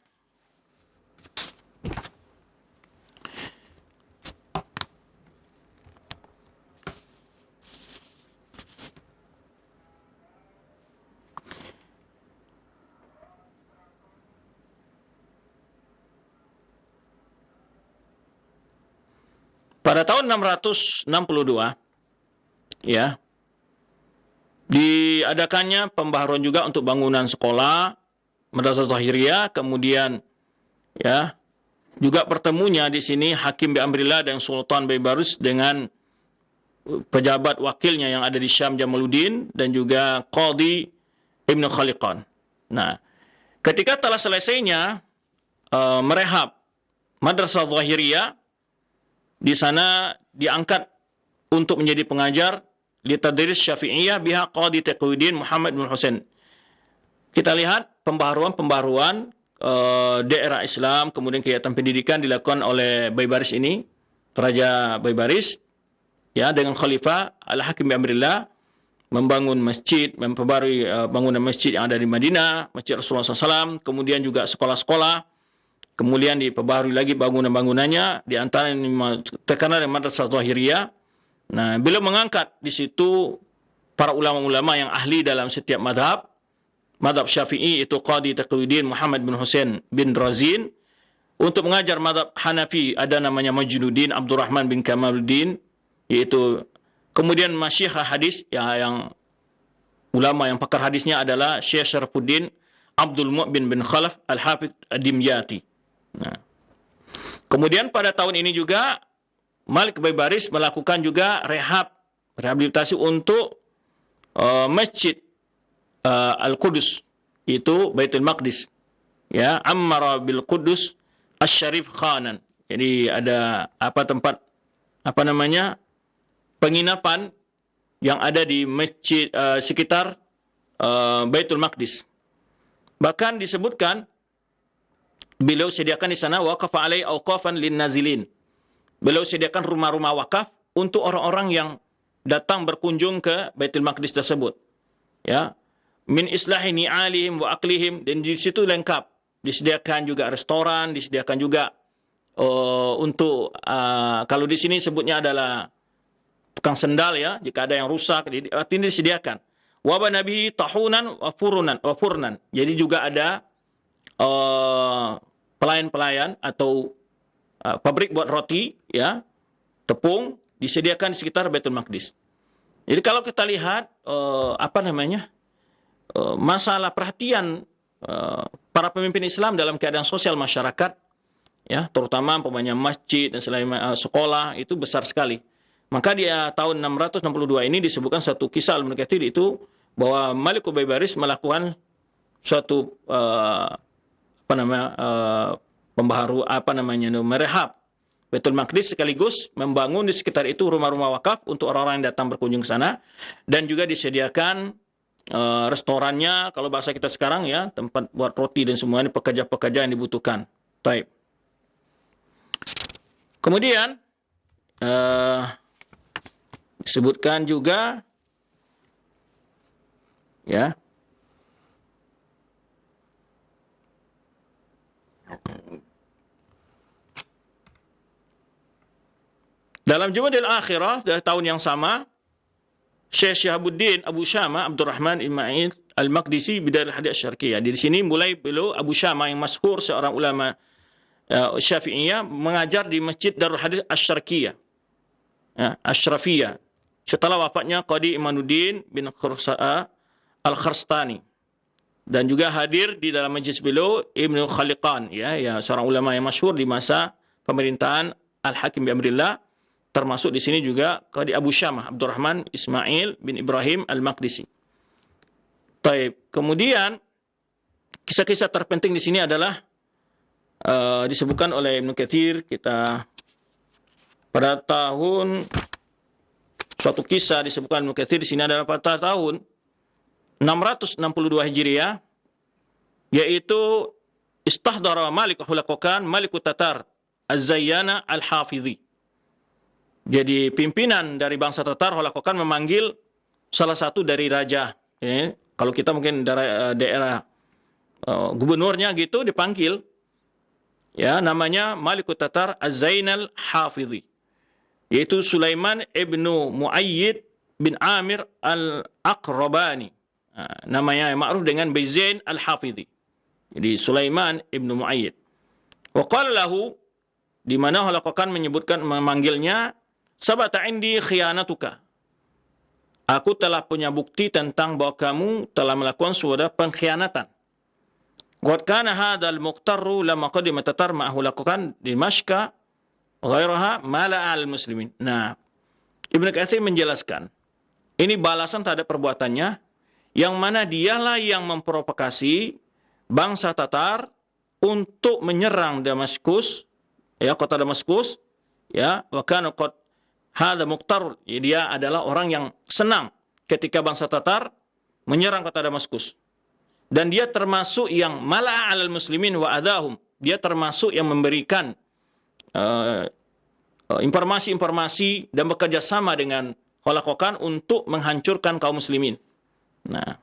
pada tahun 662 ya, diadakannya pembaharuan juga untuk bangunan sekolah Madrasah Zahiriyah, kemudian ya juga pertemunya di sini Hakim bi amrillah dan Sultan Baibarus dengan pejabat wakilnya yang ada di Syam Jamaluddin dan juga Qadhi Ibnu Khaliqan. Nah, ketika telah selesainya merehab Madrasah Zahiriyah, di sana diangkat untuk menjadi pengajar li tadris Syafi'iyah biha Qadhi Taqiyuddin Muhammad bin Husain. Kita lihat pembaharuan daerah Islam, kemudian kegiatan pendidikan dilakukan oleh Baibaris ini, Raja Baibaris, ya, dengan Khalifah Al-Hakim bi amrillah, membangun masjid, memperbarui bangunan masjid yang ada di Madinah, Masjid Rasulullah SAW, kemudian juga sekolah-sekolah, kemudian diperbarui lagi bangunan-bangunannya, di antara yang terkenal dengan Madrasah Zahiriyah. Nah, beliau mengangkat di situ para ulama-ulama yang ahli dalam setiap madhab Syafi'i, itu Qadhi Taqiyuddin Muhammad bin Husain bin Razin. Untuk mengajar madhab Hanafi ada namanya Majduddin Abdurrahman bin Kamaluddin, yaitu kemudian masyikhah hadis ya, yang ulama yang pakar hadisnya adalah Syekh Syarafuddin Abdul Mu'min bin Khalaf Al-Hafidh Ad-Dimyati. Nah, kemudian pada tahun ini juga Malik Baibaris melakukan juga rehabilitasi untuk masjid Al-Qudus, itu Baitul Maqdis, ya, Ammara bil Qudus Asy-Syarif Khanan. Jadi ada tempat penginapan yang ada di masjid sekitar Baitul Maqdis. Bahkan disebutkan beliau sediakan di sana waqafa alai auqafan lin nazilin. Beliau sediakan rumah-rumah wakaf untuk orang-orang yang datang berkunjung ke Baitul Maqdis tersebut. Ya. Min islahi ni'alihim wa aqlihim, dan di situ lengkap. Disediakan juga restoran, disediakan juga untuk kalau di sini sebutnya adalah tukang sendal, ya, jika ada yang rusak, ini disediakan. Wa nabi tahunan wa furnan. Jadi juga ada pelayan-pelayan atau pabrik buat roti, ya, tepung, disediakan di sekitar Baitul Maqdis. Jadi kalau kita lihat masalah perhatian para pemimpin Islam dalam keadaan sosial masyarakat, ya, terutama masjid dan selain sekolah, itu besar sekali. Maka di tahun 662 ini disebutkan satu kisah Al-Ibnu Katsir itu bahwa Malik Baibaris melakukan suatu merehab Baitul Maqdis, sekaligus membangun di sekitar itu rumah-rumah wakaf untuk orang-orang yang datang berkunjung ke sana, dan juga disediakan restorannya, kalau bahasa kita sekarang, ya, tempat buat roti dan semuanya, pekerja-pekerja yang dibutuhkan. Baik. Kemudian disebutkan juga, ya, dalam Jumadil Akhirah dari tahun yang sama, Syekh Syihabuddin Abu Syama Abdurrahman Ismail Al-Maqdisi Bidarul Hadith Asy-Syarqiyah. Di sini mulai beliau Abu Syama yang masyhur, seorang ulama Syafi'iyah, mengajar di Masjid Darul Hadith Asy-Syarqiyah, ya, Asyrafiyah. Setelah wafatnya Qadhi Imanuddin bin Khursa'a Al-Kharstani. Dan juga hadir di dalam majlis beliau Ibnu Khaliqan, ya, seorang ulama yang masyhur di masa pemerintahan Al-Hakim bi amrillah. Termasuk di sini juga Qadhi Abu Syamah Abdurrahman Ismail bin Ibrahim Al-Maqdisi. Baik, kemudian kisah-kisah terpenting di sini adalah disebutkan oleh Ibnu Katsir, kita pada tahun, suatu kisah disebutkan Ibnu Katsir di sini adalah pada tahun 662 Hijriah, yaitu istahdara Malik Hulakokan Malikut Tatar Az-Zayyana Al-Hafidhi. Jadi pimpinan dari bangsa Tatar Hulakokan memanggil salah satu dari raja. Kalau kita mungkin daerah gubernurnya gitu dipanggil, ya namanya Malikut Tatar Az-Zainal Hafidhi, yaitu Sulaiman ibnu Muayyid bin Amir al-Aqrabani. Namanya yang ma'ruf dengan Bizain al-Hafidhi. Jadi Sulaiman ibnu Muayyid. Wa qala lahu, di mana Halakokan menyebutkan, memanggilnya, sabata indi khiyanatuka. Aku telah punya bukti tentang bahwa kamu telah melakukan suatu pengkhianatan. Qad kana hadzal muqtarru lamma qadima Tatar ma'ahu Halakokan di Dimashq ghairaha mala al-muslimin. Nah, Ibnu Katsir menjelaskan, ini balasan terhadap perbuatannya, yang mana dialah yang memprovokasi bangsa Tatar untuk menyerang Damaskus, ya kota Damaskus, ya, wa kana qad hadza muqtar, dia adalah orang yang senang ketika bangsa Tatar menyerang kota Damaskus. Dan dia termasuk yang mala'a 'alal muslimin wa adahum. Dia termasuk yang memberikan informasi-informasi dan bekerja sama dengan Halakokan untuk menghancurkan kaum muslimin. Nah,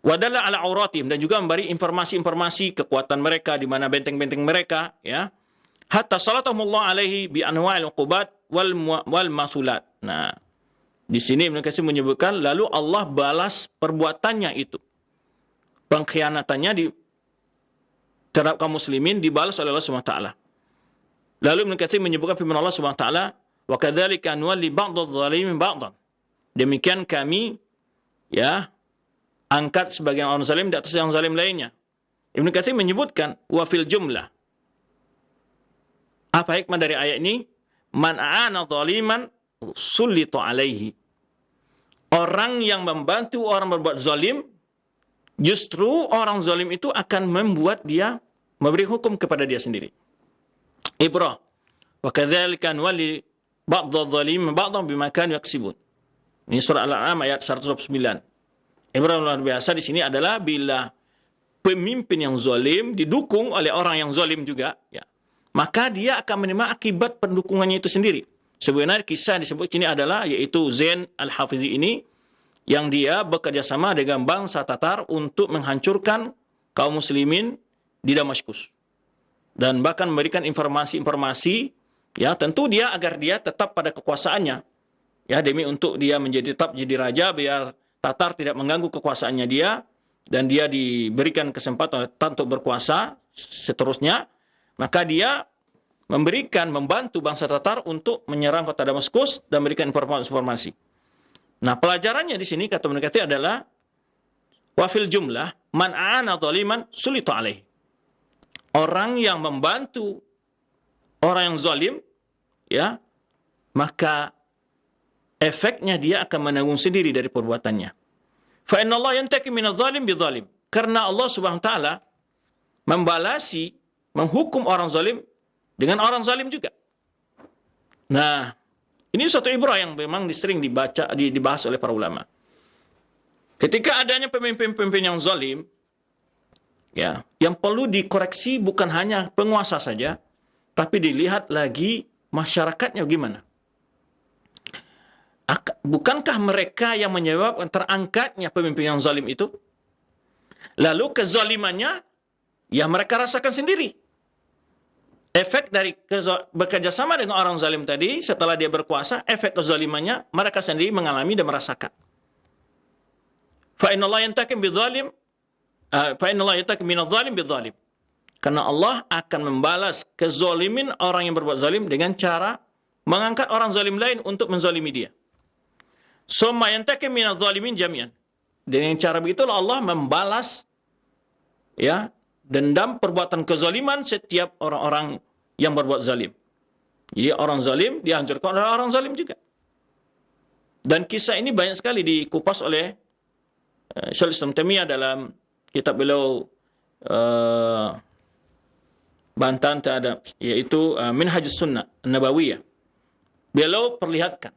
wadalla ala auratihim, dan juga memberi informasi-informasi kekuatan mereka, di mana benteng-benteng mereka, ya. Hatta salatahumullah alaihi bi anwa'il uqubat wal masulat. Nah, di sini Ibnu Katsir menyebutkan, lalu Allah balas perbuatannya itu. Pengkhianatannya di terhadap kaum muslimin dibalas oleh Allah Subhanahu wa taala. Lalu Ibnu Katsir menyebutkan firman Allah Subhanahu wa taala, wa kadzalika nuwalli ba'dadh dhalimin ba'dhan. Demikian kami, ya, angkat sebagian orang zalim di atas yang zalim lainnya. Ibnu Katsir menyebutkan, wa fil jumlah. Apa hikmah dari ayat ini? Man a'ana zaliman sullitu alaihi. Orang yang membantu orang berbuat zalim, justru orang zalim itu akan membuat dia memberi hukum kepada dia sendiri. Ibrah. Wa kadzalika nuwalli ba'dadh dhalimin ba'dhan bima kanu yaksibun. Ini surah Al-An'am ayat 129. Ibrah luar biasa di sini adalah bila pemimpin yang zalim didukung oleh orang yang zalim juga, ya, maka dia akan menerima akibat pendukungannya itu sendiri. Sebenarnya kisah disebut sini adalah yaitu Zain al-Hafidhi ini, yang dia bekerja sama dengan bangsa Tatar untuk menghancurkan kaum muslimin di Damaskus. Dan bahkan memberikan informasi-informasi, ya, tentu dia agar dia tetap pada kekuasaannya, ya, demi untuk dia tetap jadi raja, biar Tatar tidak mengganggu kekuasaannya dia, dan dia diberikan kesempatan untuk berkuasa seterusnya. Maka dia membantu bangsa Tatar untuk menyerang kota Damaskus dan memberikan informasi. Nah, pelajarannya di sini kata Ibnu Katsir adalah, wa fil jumlah man a'ana zaliman sulita alaih. Orang yang membantu orang yang zalim, ya, maka efeknya dia akan menanggung sendiri dari perbuatannya. Fa inna Allah yantaqim minadh zalim bidzalim. Karena Allah Subhanahu wa taala menghukum orang zalim dengan orang zalim juga. Nah, ini suatu ibrah yang memang sering dibahas oleh para ulama. Ketika adanya pemimpin-pemimpin yang zalim, ya, yang perlu dikoreksi bukan hanya penguasa saja, tapi dilihat lagi masyarakatnya gimana. Bukankah mereka yang menyebabkan terangkatnya pemimpin yang zalim itu? Lalu kezalimannya, ya, mereka rasakan sendiri. Efek dari bekerja sama dengan orang zalim tadi, setelah dia berkuasa, efek kezalimannya mereka sendiri mengalami dan merasakan. Fa inna Allah yantaqim bidzalim, fa inna Allah yantaqim minadh zalim bidzalim. Karena Allah akan membalas kezalimin orang yang berbuat zalim dengan cara mengangkat orang zalim lain untuk menzalimi dia. Summa yantaqim minadh zalimin jami'an. Dengan cara begitulah Allah membalas, ya, dendam perbuatan kezaliman setiap orang-orang yang berbuat zalim. Jadi orang zalim dihancurkan oleh orang zalim juga. Dan kisah ini banyak sekali dikupas oleh Syaikhul Islam Taimiyah dalam kitab beliau bantahan terhadap, yaitu Minhajus Sunnah Nabawiyah. Beliau perlihatkan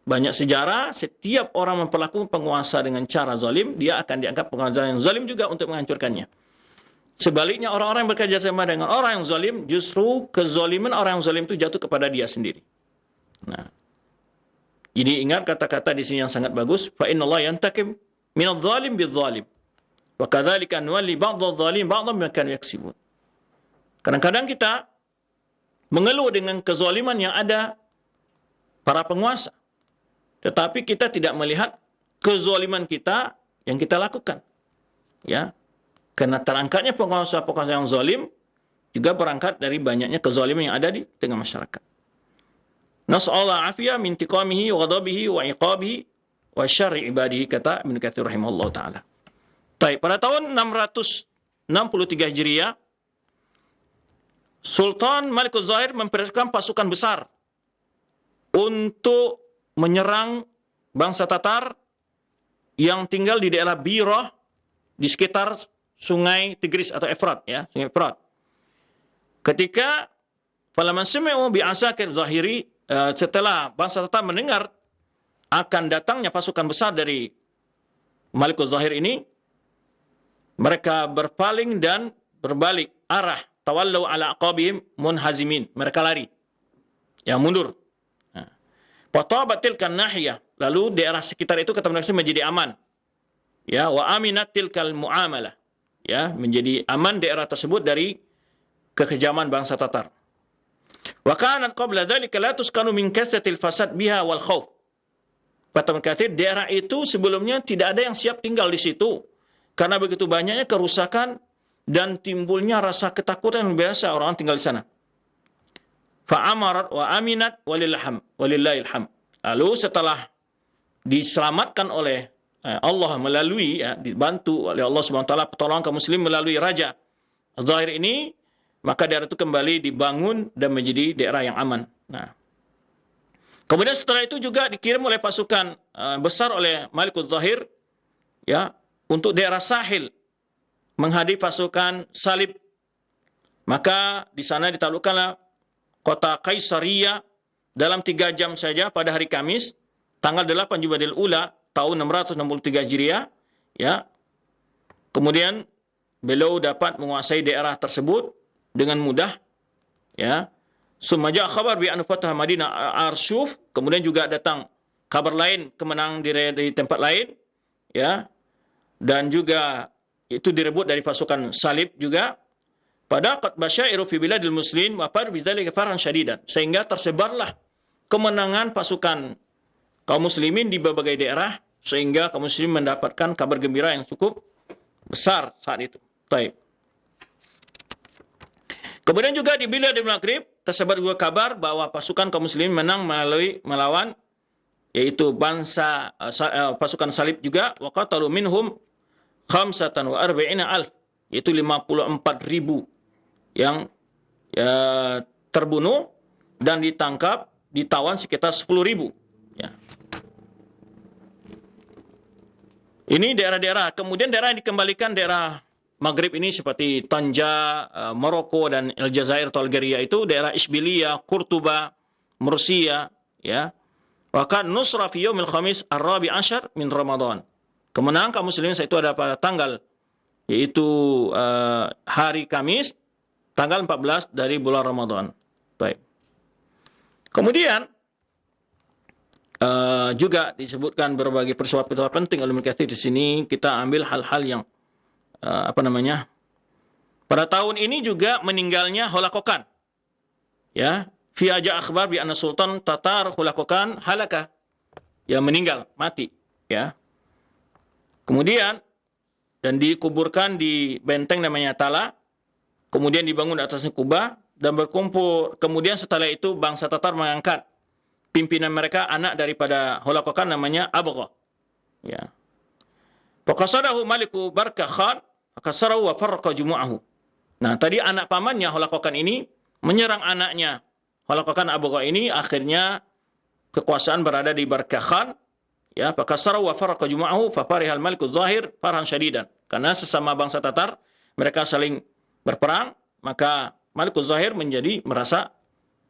banyak sejarah, setiap orang memperlakukan penguasa dengan cara zalim, dia akan dianggap penguasa yang zalim juga untuk menghancurkannya. Sebaliknya, orang-orang yang bekerja sama dengan orang yang zalim, justru kezaliman orang yang zalim itu jatuh kepada dia sendiri. Nah, Jadi ingat kata-kata di sini yang sangat bagus, fa innallaha yantakim minadh zalim bidh-dhalim. Wa kadzalika nuwalli ba'dadh dhalim ba'dhan bima kanu yaksibun. Kadang-kadang kita mengeluh dengan kezaliman yang ada para penguasa. Tetapi kita tidak melihat kezaliman kita yang kita lakukan. Ya. Karena terangkatnya penguasa-penguasa yang zalim juga berangkat dari banyaknya kezaliman yang ada di tengah masyarakat. Nas'allahu afiyah min intiqamihi wa ghadabihi wa iqabihi wa syarri ibadihi, kata Ibnu Katsir rahimahullah taala. Baik, pada tahun 663 Hijriah, Sultan Malikuz Zahir mempersiapkan pasukan besar untuk menyerang bangsa Tatar yang tinggal di daerah Birah di sekitar Sungai Tigris atau Efrat, ya, Sungai Efrat. Ketika falamman sami'u bi asakir Zahiri, setelah bangsa Tatar mendengar akan datangnya pasukan besar dari Malikuz Zahir ini, mereka berpaling dan berbalik arah, tawallau ala aqabihim munhazimin, mereka lari, yang mundur. Fatabat tilkan nahiyah, lalu daerah sekitar itu kata mereka menjadi aman. Ya, wa aminat tilkal muamalah, ya, menjadi aman daerah tersebut dari kekejaman bangsa Tatar. Wa kanat qabla dzalika la tuskanu min kasratil fasad biha wal khauf. Kata Katsir, daerah itu sebelumnya tidak ada yang siap tinggal di situ karena begitu banyaknya kerusakan dan timbulnya rasa ketakutan yang biasa orang tinggal di sana. Fa amarat wa aminat walillahil hamd. Lalu setelah diselamatkan oleh Allah melalui, ya, dibantu oleh Allah Subhanahu wa taala, pertolongan kaum muslim melalui raja Zahir ini, maka daerah itu kembali dibangun dan menjadi daerah yang aman. Nah, kemudian setelah itu juga dikirim oleh pasukan besar oleh Malikuz Zahir, ya, untuk daerah Sahil menghadapi pasukan Salib. Maka di sana ditaklukkanlah kota Kaisaria dalam 3 jam saja pada hari Kamis, tanggal 8 Jumadil Ula tahun 663 Hijriah, ya. Kemudian beliau dapat menguasai daerah tersebut dengan mudah, ya. Sumaja khabar bi an fatah Madinah Arsyuf, kemudian juga datang kabar lain kemenangan di tempat lain, ya. Dan juga itu direbut dari pasukan Salib juga. Pada qad basyairu fi biladil muslim wa far bidzalika farhan syadidan, sehingga tersebarlah kemenangan pasukan kaum muslimin di berbagai daerah, sehingga kaum muslimin mendapatkan kabar gembira yang cukup besar saat itu. Baik. Kemudian juga di Biladil Maghrib tersebar juga kabar bahwa pasukan kaum muslimin menang melawan yaitu bangsa pasukan Salib juga, wa qatalu minhum 45,000, yaitu 54.000 yang terbunuh dan ditangkap, ditawan sekitar 10.000. Ya. Ini daerah-daerah. Kemudian daerah yang dikembalikan daerah Maghrib ini seperti Tanja, Maroko dan Aljazair atau Algeria itu daerah Isbilia, Kurtuba, Mursia, ya. Bahkan nusra fi yaumil khamis ar-rabi asyar min Ramadan. Kemenangan kaum muslimin itu ada pada tanggal yaitu hari Kamis tanggal 14 dari bulan Ramadan. Baik. Kemudian juga disebutkan berbagai peristiwa-peristiwa penting oleh Ibnu Katsir. Di sini kita ambil hal-hal yang pada tahun ini juga meninggalnya Hulakokan. Ya, fi aja akhbar bi anna Sultan Tatar Hulakokan halaka, yang meninggal, mati, ya. Kemudian dan dikuburkan di benteng namanya Tala, kemudian dibangun di atasnya Kubah dan berkumpul. Kemudian setelah itu bangsa Tatar mengangkat pimpinan mereka, anak daripada Hulakokan namanya Abghah, ya. Faqasadahu Maliku Barkah Khan, fakasarahu wa farraqa jumu'ahu. Nah, tadi anak pamannya Hulakokan ini menyerang anaknya Hulakokan Abghah ini, akhirnya kekuasaan berada di Barkah Khan, ya. Fakasarahu wa farraqa jumu'ahu fa farihal Malikuz Zahir farhan syadidan. Karena sesama bangsa Tatar mereka saling berperang, maka Malikuz Zahir menjadi merasa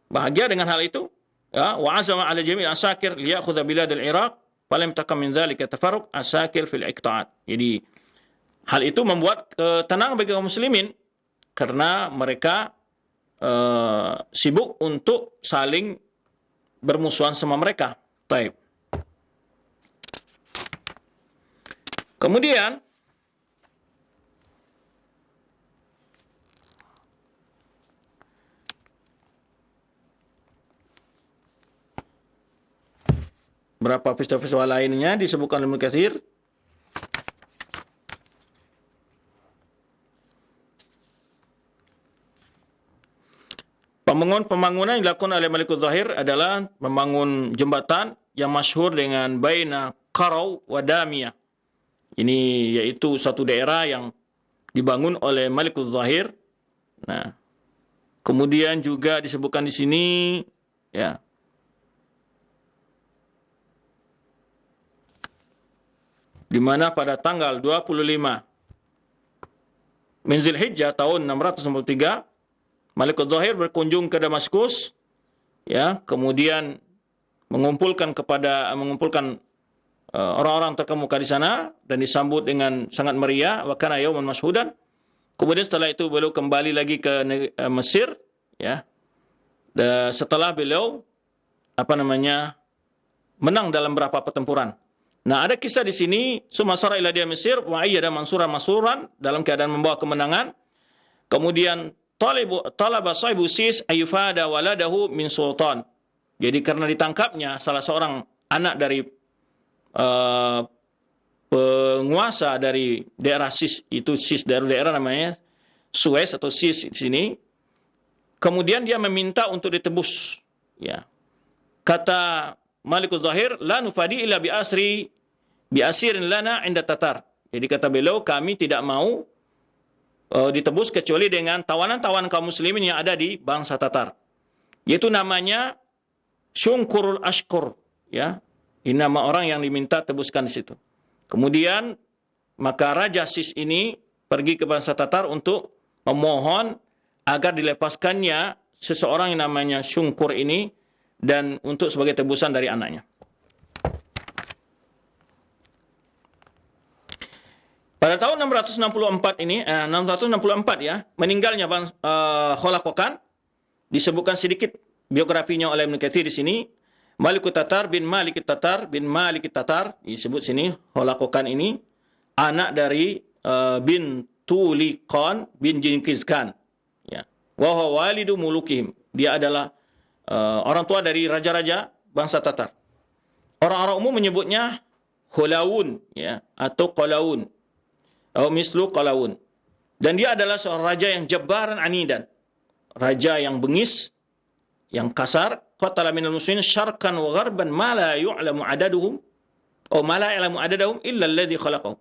bahagia dengan hal itu, ya. Wa azama ala jami' asakir liyakhudha bilad al-Iraq falam takam min dzalika tafarruq asakir fil iqta'at. Jadi hal itu membuat tenang bagi kaum muslimin karena mereka sibuk untuk saling bermusuhan sama mereka. Baik. Kemudian berapa peristiwa lainnya disebutkan oleh Ibnu Katsir. Pembangunan yang dilakukan oleh Malikul Zahir adalah membangun jembatan yang masyhur dengan Baina Qarau wa Damiyah. Ini yaitu satu daerah yang dibangun oleh Malikul Zahir. Nah, kemudian juga disebutkan di sini ya. Di mana pada tanggal 25 Zulhijjah tahun 663 Malikul Zahir berkunjung ke Damaskus, ya, kemudian mengumpulkan orang-orang terkemuka di sana dan disambut dengan sangat meriah, wa kana yauman mashhudan. Kemudian setelah itu beliau kembali lagi ke Mesir, ya. Dan setelah beliau menang dalam beberapa pertempuran. Nah, ada kisah di sini, sumasara ila dia Mesir wa ayyada mansuran dalam keadaan membawa kemenangan. Kemudian talaba sahibu sis ayufada waladahu min sultan. Jadi karena ditangkapnya salah seorang anak dari penguasa dari daerah Sis, itu Sis daerah namanya Suez atau Sis di sini. Kemudian dia meminta untuk ditebus, ya. Kata Malikul Zahir, la nufadi illa bi asirin lana inda Tatar. Jadi kata beliau, kami tidak mau ditebus kecuali dengan tawanan-tawanan kaum muslimin yang ada di bangsa Tatar. Yaitu namanya Syungkurul Ashkur, ya. Ini nama orang yang diminta tebuskan di situ. Kemudian maka Raja Sis ini pergi ke bangsa Tatar untuk memohon agar dilepaskannya seseorang yang namanya Syungkur ini dan untuk sebagai tebusan dari anaknya. Pada tahun 664 ini, 664 ya, meninggalnya Kholaqokan, disebutkan sedikit biografinya oleh Ibnu Katsir di sini. Malikut Tatar bin Malik Tatar disebut sini Kholaqokan ini anak dari bin Tuliqan bin Jinkiz Khan, ya. Wa huwa walidu mulukihim. Dia adalah orang tua dari raja-raja bangsa Tatar. Orang-orang umum menyebutnya Khulawun, ya, atau Qalaun. Atau mislu Qalaun. Dan dia adalah seorang raja yang jabbaran anidan. Raja yang bengis, yang kasar. Qatala minal muslimin syarqan wa gharban ma la yu'lamu adaduhum atau ma la ya'lamu adadahum illa alladhi khalaqahum.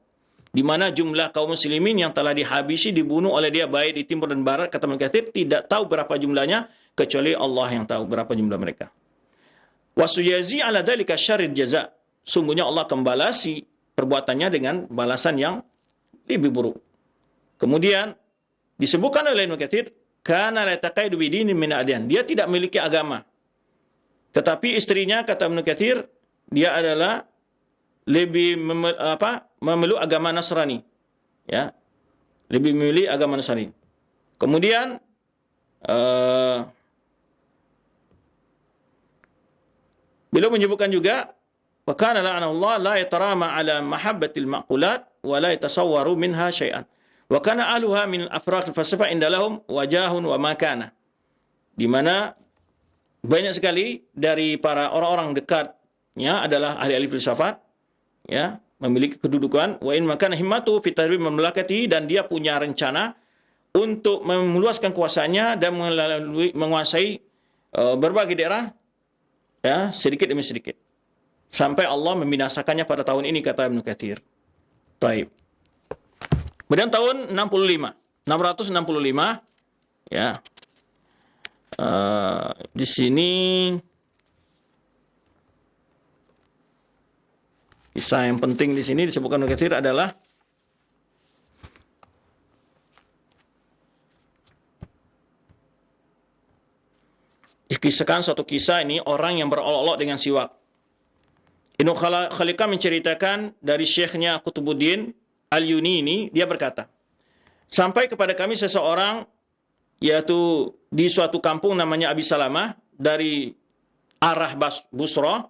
Di mana jumlah kaum muslimin yang telah dihabisi, dibunuh oleh dia baik di timur dan barat, kata Ibnu Katsir, tidak tahu berapa jumlahnya kecuali Allah yang tahu berapa jumlah mereka. Wasuyazi ala dzalika syarrid jaza. Sungguhnya Allah kembalasi perbuatannya dengan balasan yang lebih buruk. Kemudian disebutkan oleh Ibnu Katsir, kana la taqaidu bidinin min adyan. Dia tidak memiliki agama. Tetapi istrinya, kata Ibnu Katsir, dia adalah lebih memeluk agama Nasrani. Ya. Lebih memilih agama Nasrani. Kemudian beliau menyebutkan juga, wa kana la'anallahu la yatarama ala mahabbatil maqulat wa la yatasawwaru minha syai'an. Wa kana ahluha min afraq falsafah indalahum wajahun wa makana. Di mana banyak sekali dari para orang-orang dekatnya adalah ahli-ahli filsafat, ya, memiliki kedudukan, wa in makana himmatu fi tadbir mamlakati, dan dia punya rencana untuk meluaskan kuasanya dan menguasai berbagai daerah, ya, sedikit demi sedikit. Sampai Allah membinasakannya pada tahun ini, kata Ibnu Katsir. Baik. Kemudian tahun 665, ya. Di sini kisah yang penting di sini disebutkan Ibnu Katsir adalah dikisahkan suatu kisah ini orang yang berolok-olok dengan siwak. Ibnu Khalika menceritakan dari syekhnya Qutubuddin Al-Yunini, dia berkata, sampai kepada kami seseorang, yaitu di suatu kampung namanya Abi Salamah, dari arah Busra,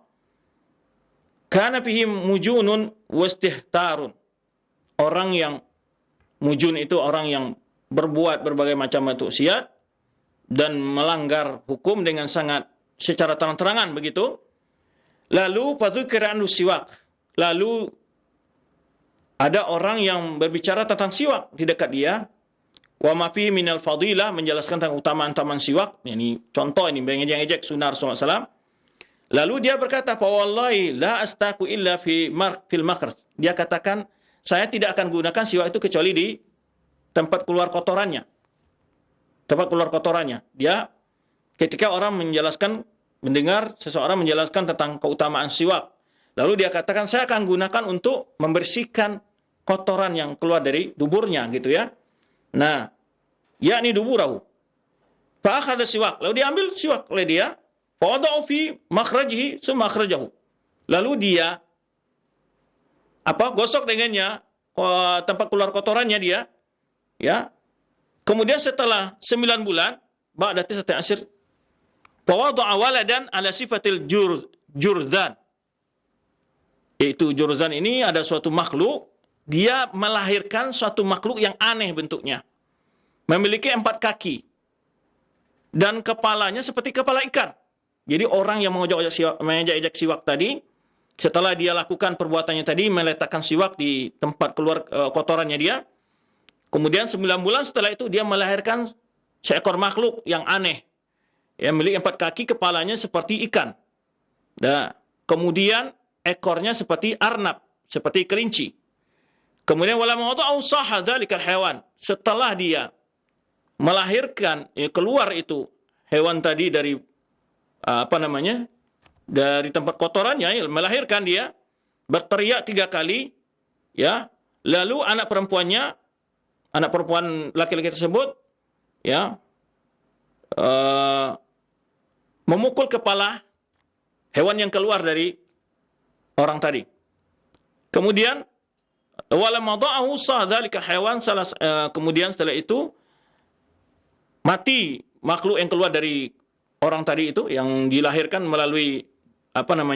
kana fihim mujunun wastihtarun. orang yang mujun itu orang yang berbuat berbagai macam maksiat dan melanggar hukum dengan sangat secara terang-terangan begitu. Lalu fadzukira anhu siwak. Lalu ada orang yang berbicara tentang siwak di dekat dia. Wa ma fi minal fadilah, menjelaskan tentang utamaan-utamaan siwak. Ini contoh ini mengejek-ejek sunnah Rasulullah SAW. Lalu dia berkata, "Fa wallahi la astaku illa fil makhraj." Dia katakan, saya tidak akan gunakan siwak itu kecuali di tempat keluar kotorannya. Tempat keluar kotorannya. Dia ketika orang mendengar seseorang menjelaskan tentang keutamaan siwak, lalu dia katakan, saya akan gunakan untuk membersihkan kotoran yang keluar dari duburnya gitu ya. Nah, yakni duburahu. Fa akhadha siwak. Lalu dia ambil siwak oleh dia. Fa wada'u fi makhrajihi summa akhrajahu. Lalu dia gosok dengannya tempat keluar kotorannya dia, ya. Kemudian setelah 9 bulan, ba'da tis'ati asyr, fa wada'a waladan ala sifatil jurzan. Yaitu jurzan ini ada suatu makhluk, dia melahirkan suatu makhluk yang aneh bentuknya. Memiliki 4 kaki. Dan kepalanya seperti kepala ikan. Jadi orang yang mengejek siwak tadi, setelah dia lakukan perbuatannya tadi, meletakkan siwak di tempat keluar kotorannya dia, kemudian 9 bulan setelah itu dia melahirkan seekor makhluk yang aneh. Yang memiliki 4 kaki, kepalanya seperti ikan. Nah, kemudian ekornya seperti arnab, seperti kelinci. Kemudian wala mawdu'u sahha dzalikal hayawan. Setelah dia melahirkan, keluar itu hewan tadi dari dari tempat kotorannya, melahirkan dia, berteriak 3 kali, ya. Lalu anak perempuan laki-laki tersebut, ya, memukul kepala hewan yang keluar dari orang tadi. Kemudian wala mada'ahu sadzalika hewan, kemudian setelah itu mati makhluk yang keluar dari orang tadi itu, yang dilahirkan melalui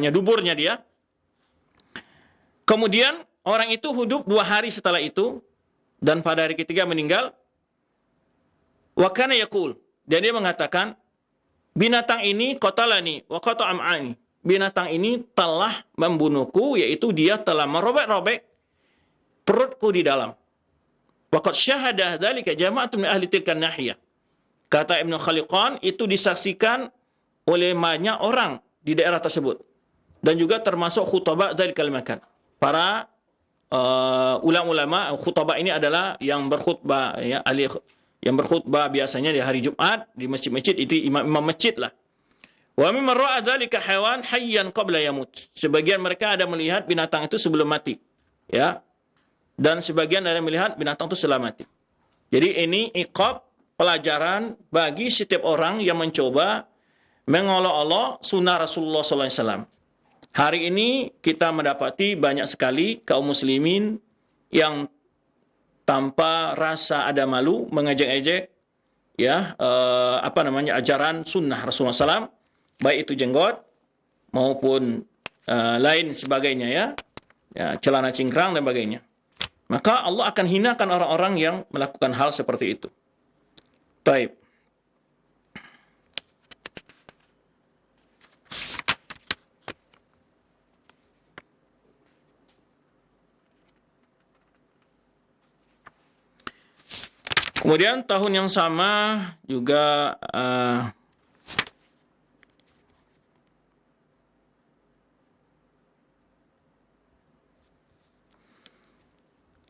duburnya dia. Kemudian orang itu hidup 2 hari setelah itu, dan pada hari ketiga meninggal. Wa kana yaqul, dan dia mengatakan, binatang ini qatalani wa qata'a am'ani. Binatang ini telah membunuhku, yaitu dia telah merobek-robek perutku di dalam. Wa qad syahada dzalika jama'atun min ahli tilkan nahiyah. Kata Ibnu Khaliqan, itu disaksikan oleh banyak orang di daerah tersebut. Dan juga termasuk khutbah dari kalimakan. Para ulama-ulama, khutbah ini adalah yang berkhutbah, ya, yang berkhutbah biasanya di hari Jumat, di masjid-masjid, itu imam masjid lah. Wa mimman ra'a dzalika hayawan hayyan qabla yamut. Sebagian mereka ada melihat binatang itu sebelum mati. Ya. Dan sebagian ada melihat binatang itu setelah mati. Jadi ini iqab, pelajaran bagi setiap orang yang mencoba mengolok-olok sunnah Rasulullah SAW. Hari ini kita mendapati banyak sekali kaum muslimin yang tanpa rasa ada malu mengejek-ejek, ya, ajaran sunnah Rasulullah SAW, baik itu jenggot maupun lain sebagainya, ya, celana cingkrang dan sebagainya. Maka Allah akan hinakan orang-orang yang melakukan hal seperti itu. Baik. Kemudian tahun yang sama juga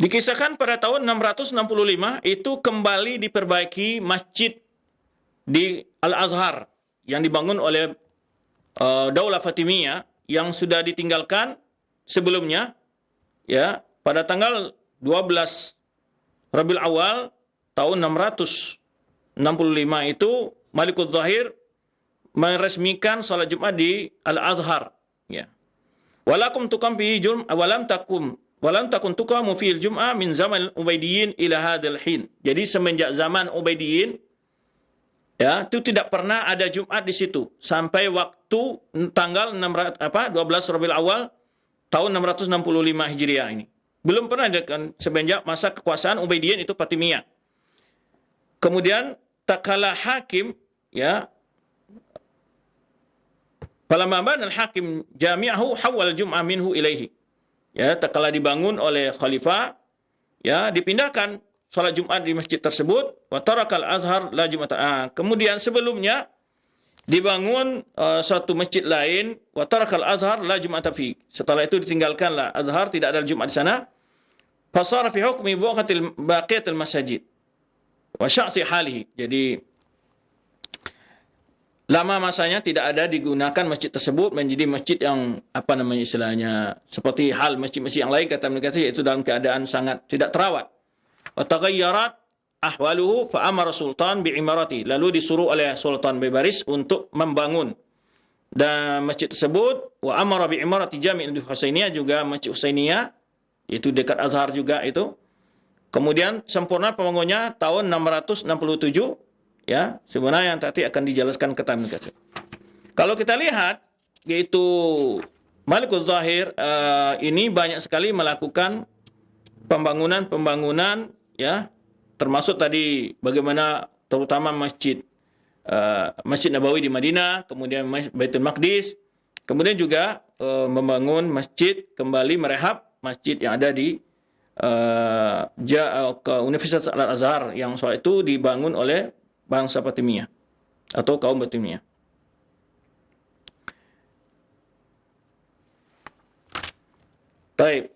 dikisahkan pada tahun 665 itu kembali diperbaiki masjid di Al-Azhar yang dibangun oleh Daulah Fatimiyah yang sudah ditinggalkan sebelumnya, ya, pada tanggal 12 Rabiul Awal tahun 665 itu Malikul Zahir meresmikan salat Jumat di Al-Azhar, ya. Walakum tukam fi Walam takun tuqamu fil jum'ah min zaman Ubaidiyyin ila hadzal hin. Jadi semenjak zaman Ubaidiyyin, ya, itu tidak pernah ada Jumat di situ sampai waktu tanggal 12 Rabiul Awal tahun 665 Hijriah ini. Belum pernah diadakan semenjak masa kekuasaan Ubaidiyyin itu Fatimiyah. Kemudian tak kala hakim, ya, falamma bana al-hakim jami'ahu hawwal jum'ah minhu ilaihi. Ya, tak kala dibangun oleh khalifah, ya, dipindahkan salat Jumat di masjid tersebut, wa tarakal azhar la jum'ata. Kemudian sebelumnya dibangun satu masjid lain, wa tarakal azhar la jum'ata fi. Setelah itu ditinggalkanlah azhar, tidak ada Jumat di sana. Fasara fi hukmi baqiyatil masajid wa sya'si halihi. Jadi lama masanya tidak ada digunakan masjid tersebut menjadi masjid yang apa namanya istilahnya seperti hal masjid-masjid yang lain, kata mereka, yaitu dalam keadaan sangat tidak terawat. Wa taghayyarat ahwaluhu fa amara sultan bi imarati. Lalu disuruh oleh Sultan Baybaris untuk membangun dan masjid tersebut. Wa amara bi imarati Jami' Husainiyah, juga Masjid Husainiyah, itu dekat Azhar juga itu. Kemudian sempurna pembangunnya tahun 667. Ya, sebenarnya yang tadi akan dijelaskan ke tamu. Kalau kita lihat, yaitu Malikul Zahir ini banyak sekali melakukan pembangunan, ya, termasuk tadi bagaimana terutama Masjid Nabawi di Madinah, kemudian Baitul Maqdis, kemudian juga membangun masjid, kembali merehab masjid yang ada di Universitas Al-Azhar yang soal itu dibangun oleh bangsa Fatimiyah atau kaum Fatimiyah. Baik.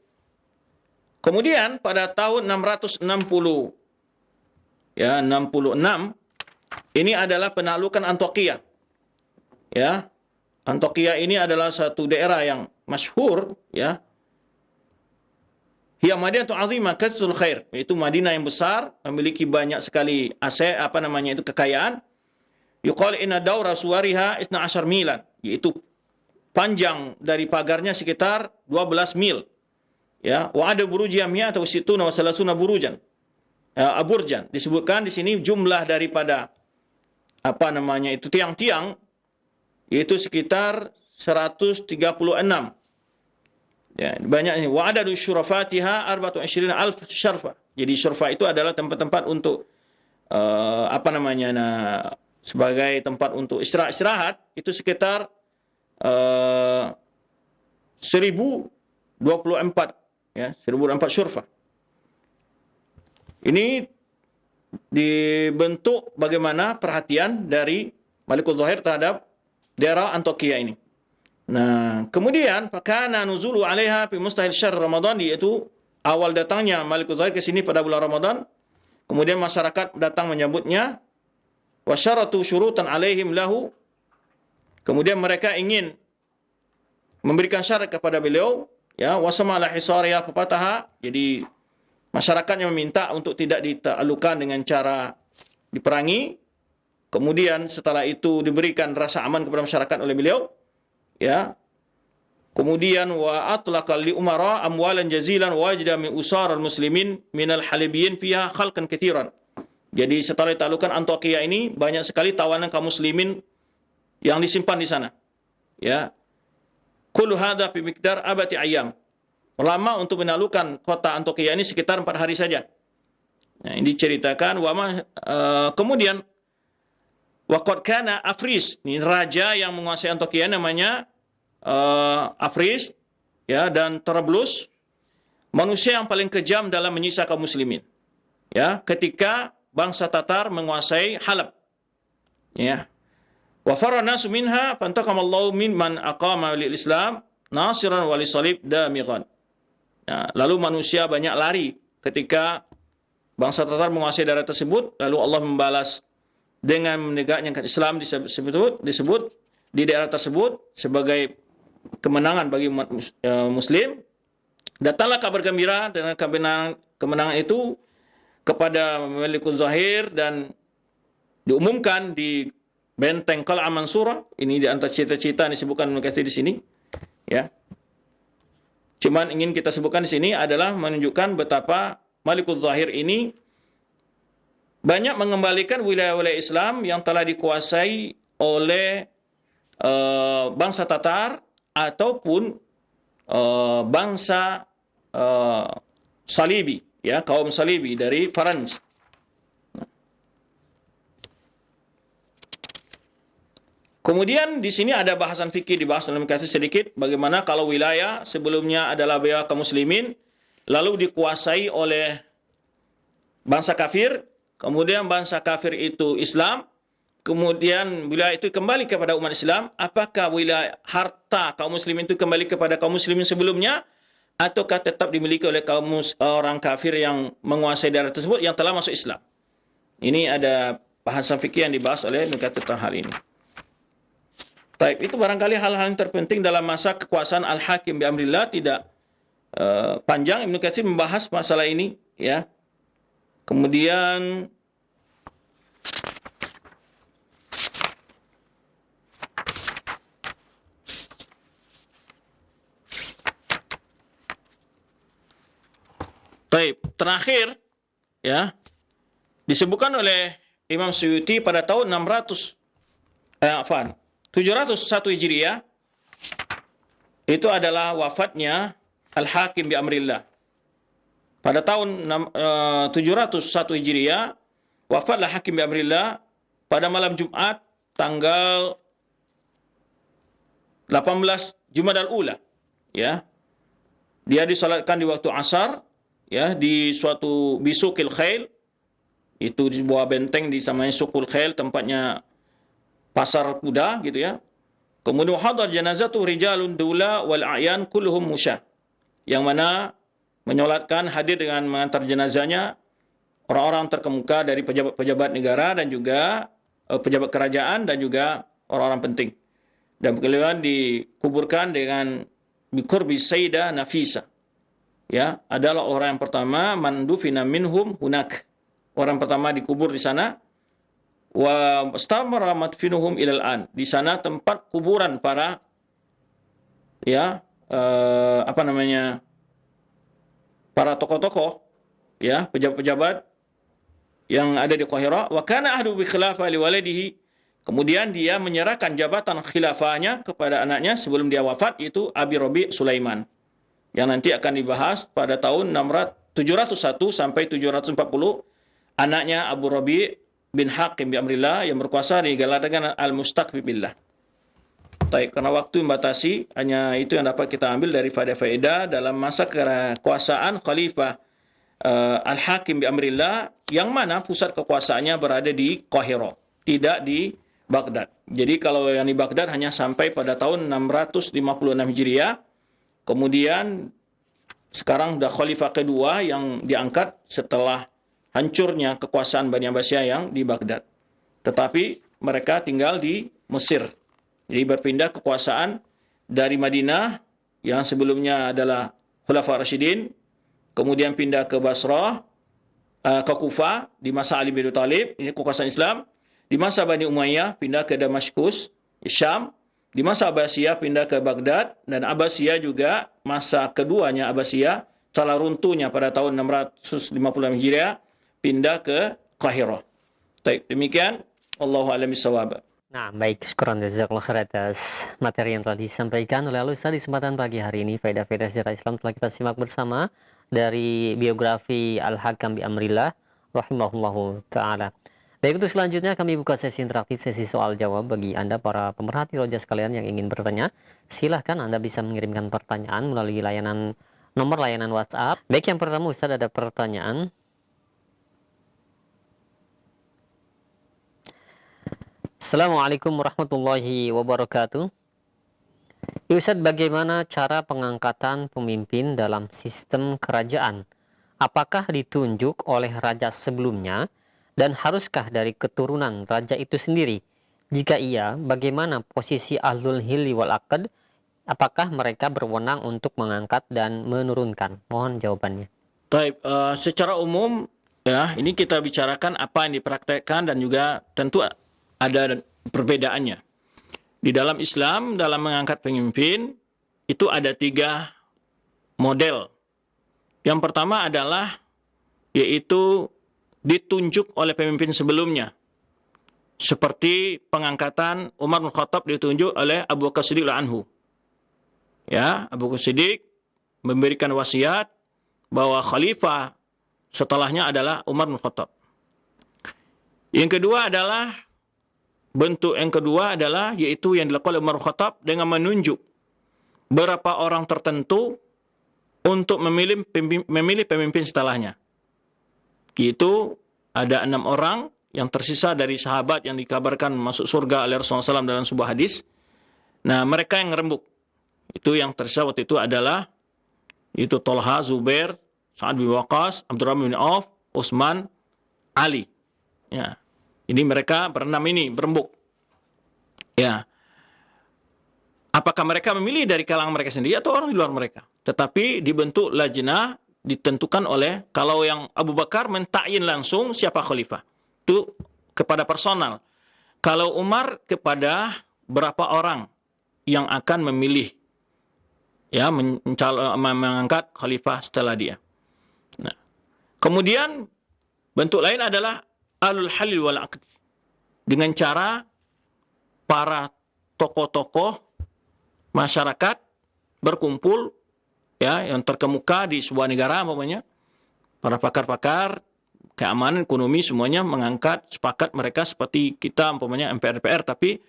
Kemudian pada tahun 660, ya, 66, ini adalah penaklukan Antakya. Ya. Antakya ini adalah satu daerah yang masyhur, ya. Hiya Madinah azimah kathsul khair, yaitu Madinah yang besar, memiliki banyak sekali kekayaan. Yuqal inna daura suwariha 12 milan, yaitu panjang dari pagarnya sekitar 12 mil. Ya, wa ada burujiyah mi'ata wa sittuna wa salasuna burujan. Aburjan, disebutkan di sini jumlah daripada tiang-tiang yaitu sekitar 136. Ya, banyaknya. Wa adadu syurafatiha 24,000 syarfa. Jadi syurfa itu adalah tempat-tempat untuk sebagai tempat untuk istirahat, itu sekitar 1024, ya, 1024 syurfa. Ini dibentuk bagaimana perhatian dari Malikul Zahir terhadap daerah Antakya ini. Nah, kemudian fakana nuzulu 'alaiha fi mustahil syahr Ramadan, yaitu awal datangnya Malikul Zahir ke sini pada bulan Ramadan. Kemudian masyarakat datang menyambutnya. Wa syaratu syurutan 'alaihim lahu. Kemudian mereka ingin memberikan syarat kepada beliau, ya, wa samala hisariya fataha. Jadi masyarakatnya meminta untuk tidak ditaklukkan dengan cara diperangi. Kemudian setelah itu diberikan rasa aman kepada masyarakat oleh beliau. Ya. Kemudian wa atlaqa li umara amwalan jazilan wajida min usar al-muslimin minal halibiyyin fiha khalqan katsiran. Jadi setelah ditaklukkan Antakya ini banyak sekali tawanan kaum muslimin yang disimpan di sana. Ya. Kullu hadza fi miqdar abati ayyam. Lama untuk menaklukkan kota Antakya ini sekitar 4 hari saja. Nah, ini diceritakan kemudian waqad kana Afris, ini raja yang menguasai Antakya namanya Afris, ya, dan Trablus, manusia yang paling kejam dalam menyiksa kaum muslimin. Ya, ketika bangsa Tatar menguasai Halab. Ya. Wa faranasu minha fantaqamallahu mimman aqama lil Islam nasiran wa lisalib damighan. Ya, lalu manusia banyak lari ketika bangsa Tatar menguasai daerah tersebut, lalu Allah membalas dengan menegakkan Islam disebut di daerah tersebut sebagai kemenangan bagi umat muslim. Datanglah kabar gembira dengan kemenangan itu kepada Malikul Zahir dan diumumkan di benteng Qal'ah Mansurah. Ini di antara cita-cita yang disebutkan di sini, ya. Cuman ingin kita sebutkan di sini adalah menunjukkan betapa Malikul Zahir ini banyak mengembalikan wilayah-wilayah Islam yang telah dikuasai oleh bangsa Tatar ataupun bangsa Salibi, ya, kaum Salibi dari Farans. Kemudian di sini ada bahasan fikih dibahas dalam kasus sedikit, bagaimana kalau wilayah sebelumnya adalah wilayah kaum muslimin lalu dikuasai oleh bangsa kafir, kemudian bangsa kafir itu Islam, kemudian wilayah itu kembali kepada umat Islam, apakah wilayah harta kaum muslimin itu kembali kepada kaum muslimin sebelumnya ataukah tetap dimiliki oleh orang kafir yang menguasai daerah tersebut yang telah masuk Islam? Ini ada bahasan fikih yang dibahas oleh Ibnu Katsir tentang hal ini. Baik, itu barangkali hal-hal yang terpenting dalam masa kekuasaan Al-Hakim bi amrillah, tidak panjang Ibnu Katsir membahas masalah ini, ya. Kemudian baik, terakhir, ya, disebutkan oleh Imam Suyuti pada tahun 701 Hijriah itu adalah wafatnya Al-Hakim bi amrillah. Pada tahun 701 Hijriah wafatlah Hakim bi amrillah pada malam Jumat tanggal 18 Jumadal Ula, ya. Dia disalatkan di waktu asar, ya, di suatu bisukil khail, itu di sebuah benteng di namanya Sukul Khail, tempatnya pasar kuda, gitu ya. Kemudian hadar janazatu rijalun dula wal a'yan kulluhum musyah, yang mana menyolatkan hadir dengan mengantar jenazahnya orang-orang terkemuka dari pejabat-pejabat negara dan juga pejabat kerajaan dan juga orang-orang penting. Dan kemudian dikuburkan dengan biqurbi Sayyidah Nafisa. Ya, adalah orang yang pertama mandufina minhum hunak. Orang pertama dikubur di sana. Wa istamara madfinuhum ilal an. Di sana tempat kuburan para, ya, para tokoh-tokoh, ya, pejabat-pejabat yang ada di Qahira. Wa kana ahdu bi khilafah li waladihi. Kemudian dia menyerahkan jabatan khilafahnya kepada anaknya sebelum dia wafat, yaitu Abi Rabi Sulaiman, yang nanti akan dibahas pada tahun 701 sampai 740. Anaknya Abu Rabi bin Hakim bi amrillah yang berkuasa digelarkan al-mustaqfi billah. Baik, karena waktu membatasi, hanya itu yang dapat kita ambil dari faedah-faedah dalam masa kekuasaan Khalifah Al-Hakim bi amrillah, yang mana pusat kekuasaannya berada di Qahira, tidak di Baghdad. Jadi kalau yang di Baghdad hanya sampai pada tahun 656 Hijriah. Kemudian sekarang sudah khalifah kedua yang diangkat setelah hancurnya kekuasaan Bani Abbasiyah yang di Baghdad. Tetapi mereka tinggal di Mesir. Jadi berpindah kekuasaan dari Madinah yang sebelumnya adalah Khulafa Rasyidin, kemudian pindah ke Basrah, ke Kufah di masa Ali bin Abi Thalib, ini kekuasaan Islam. Di masa Bani Umayyah pindah ke Damaskus, Syam. Di masa Abbasiyah pindah ke Baghdad, dan Abbasiyah juga masa keduanya Abbasiyah setelah runtuhnya pada tahun 656 Hijriah pindah ke Qahira. Baik, demikian. Wallahu a'lam bishawab. Nah, baik, syukran jazakallahu khair atas materi yang telah disampaikan oleh Al-Ustaz di kesempatan pagi hari ini. Faedah-faedah sejarah Islam telah kita simak bersama dari biografi Al-Hakam bi amrillah rahimahullahu taala. Baik, untuk selanjutnya kami buka sesi interaktif, sesi soal jawab bagi Anda para pemerhati roja sekalian yang ingin bertanya. Silahkan Anda bisa mengirimkan pertanyaan melalui nomor layanan WhatsApp. Baik, yang pertama Ustaz, ada pertanyaan. Assalamualaikum warahmatullahi wabarakatuh. Ustaz, bagaimana cara pengangkatan pemimpin dalam sistem kerajaan? Apakah ditunjuk oleh raja sebelumnya dan haruskah dari keturunan raja itu sendiri? Jika iya, bagaimana posisi ahlul hilli wal aqd? Apakah mereka berwenang untuk mengangkat dan menurunkan? Mohon jawabannya. Baik, secara umum, ya, ini kita bicarakan apa yang dipraktekkan dan juga tentu ada perbedaannya. Di dalam Islam, dalam mengangkat pemimpin, itu ada 3 model. Yang pertama adalah, yaitu ditunjuk oleh pemimpin sebelumnya. Seperti pengangkatan Umar bin Khattab ditunjuk oleh Abu Bakar Siddiq anhu. Ya, Abu Bakar Siddiq memberikan wasiat bahwa khalifah setelahnya adalah Umar bin Khattab. Yang kedua adalah bentuk yang kedua adalah yaitu yang dilakukan oleh Umar bin Khattab dengan menunjuk beberapa orang tertentu untuk memilih pemimpin setelahnya. Yaitu ada 6 orang yang tersisa dari sahabat yang dikabarkan masuk surga oleh Rasulullah SAW dalam sebuah hadis. Nah, mereka yang ngerembuk. Itu yang tersisa waktu itu adalah itu Tolha, Zubair, Sa'ad bin Waqqas, Abdurrahman bin Auf, Utsman, Ali. Ya. Ini mereka berenam ini berembuk. Ya. Apakah mereka memilih dari kalangan mereka sendiri atau orang di luar mereka? Tetapi dibentuk lajnah, ditentukan oleh, kalau yang Abu Bakar mentakyin langsung siapa khalifah. Itu kepada personal. Kalau Umar kepada berapa orang yang akan memilih, ya, mengangkat khalifah setelah dia. Nah, kemudian bentuk lain adalah alul halil wal aqd, dengan cara para tokoh-tokoh masyarakat berkumpul, ya, yang terkemuka di sebuah negara, umpamanya para pakar-pakar keamanan, ekonomi, semuanya mengangkat, sepakat mereka seperti kita, umpamanya MPR-DPR, tapi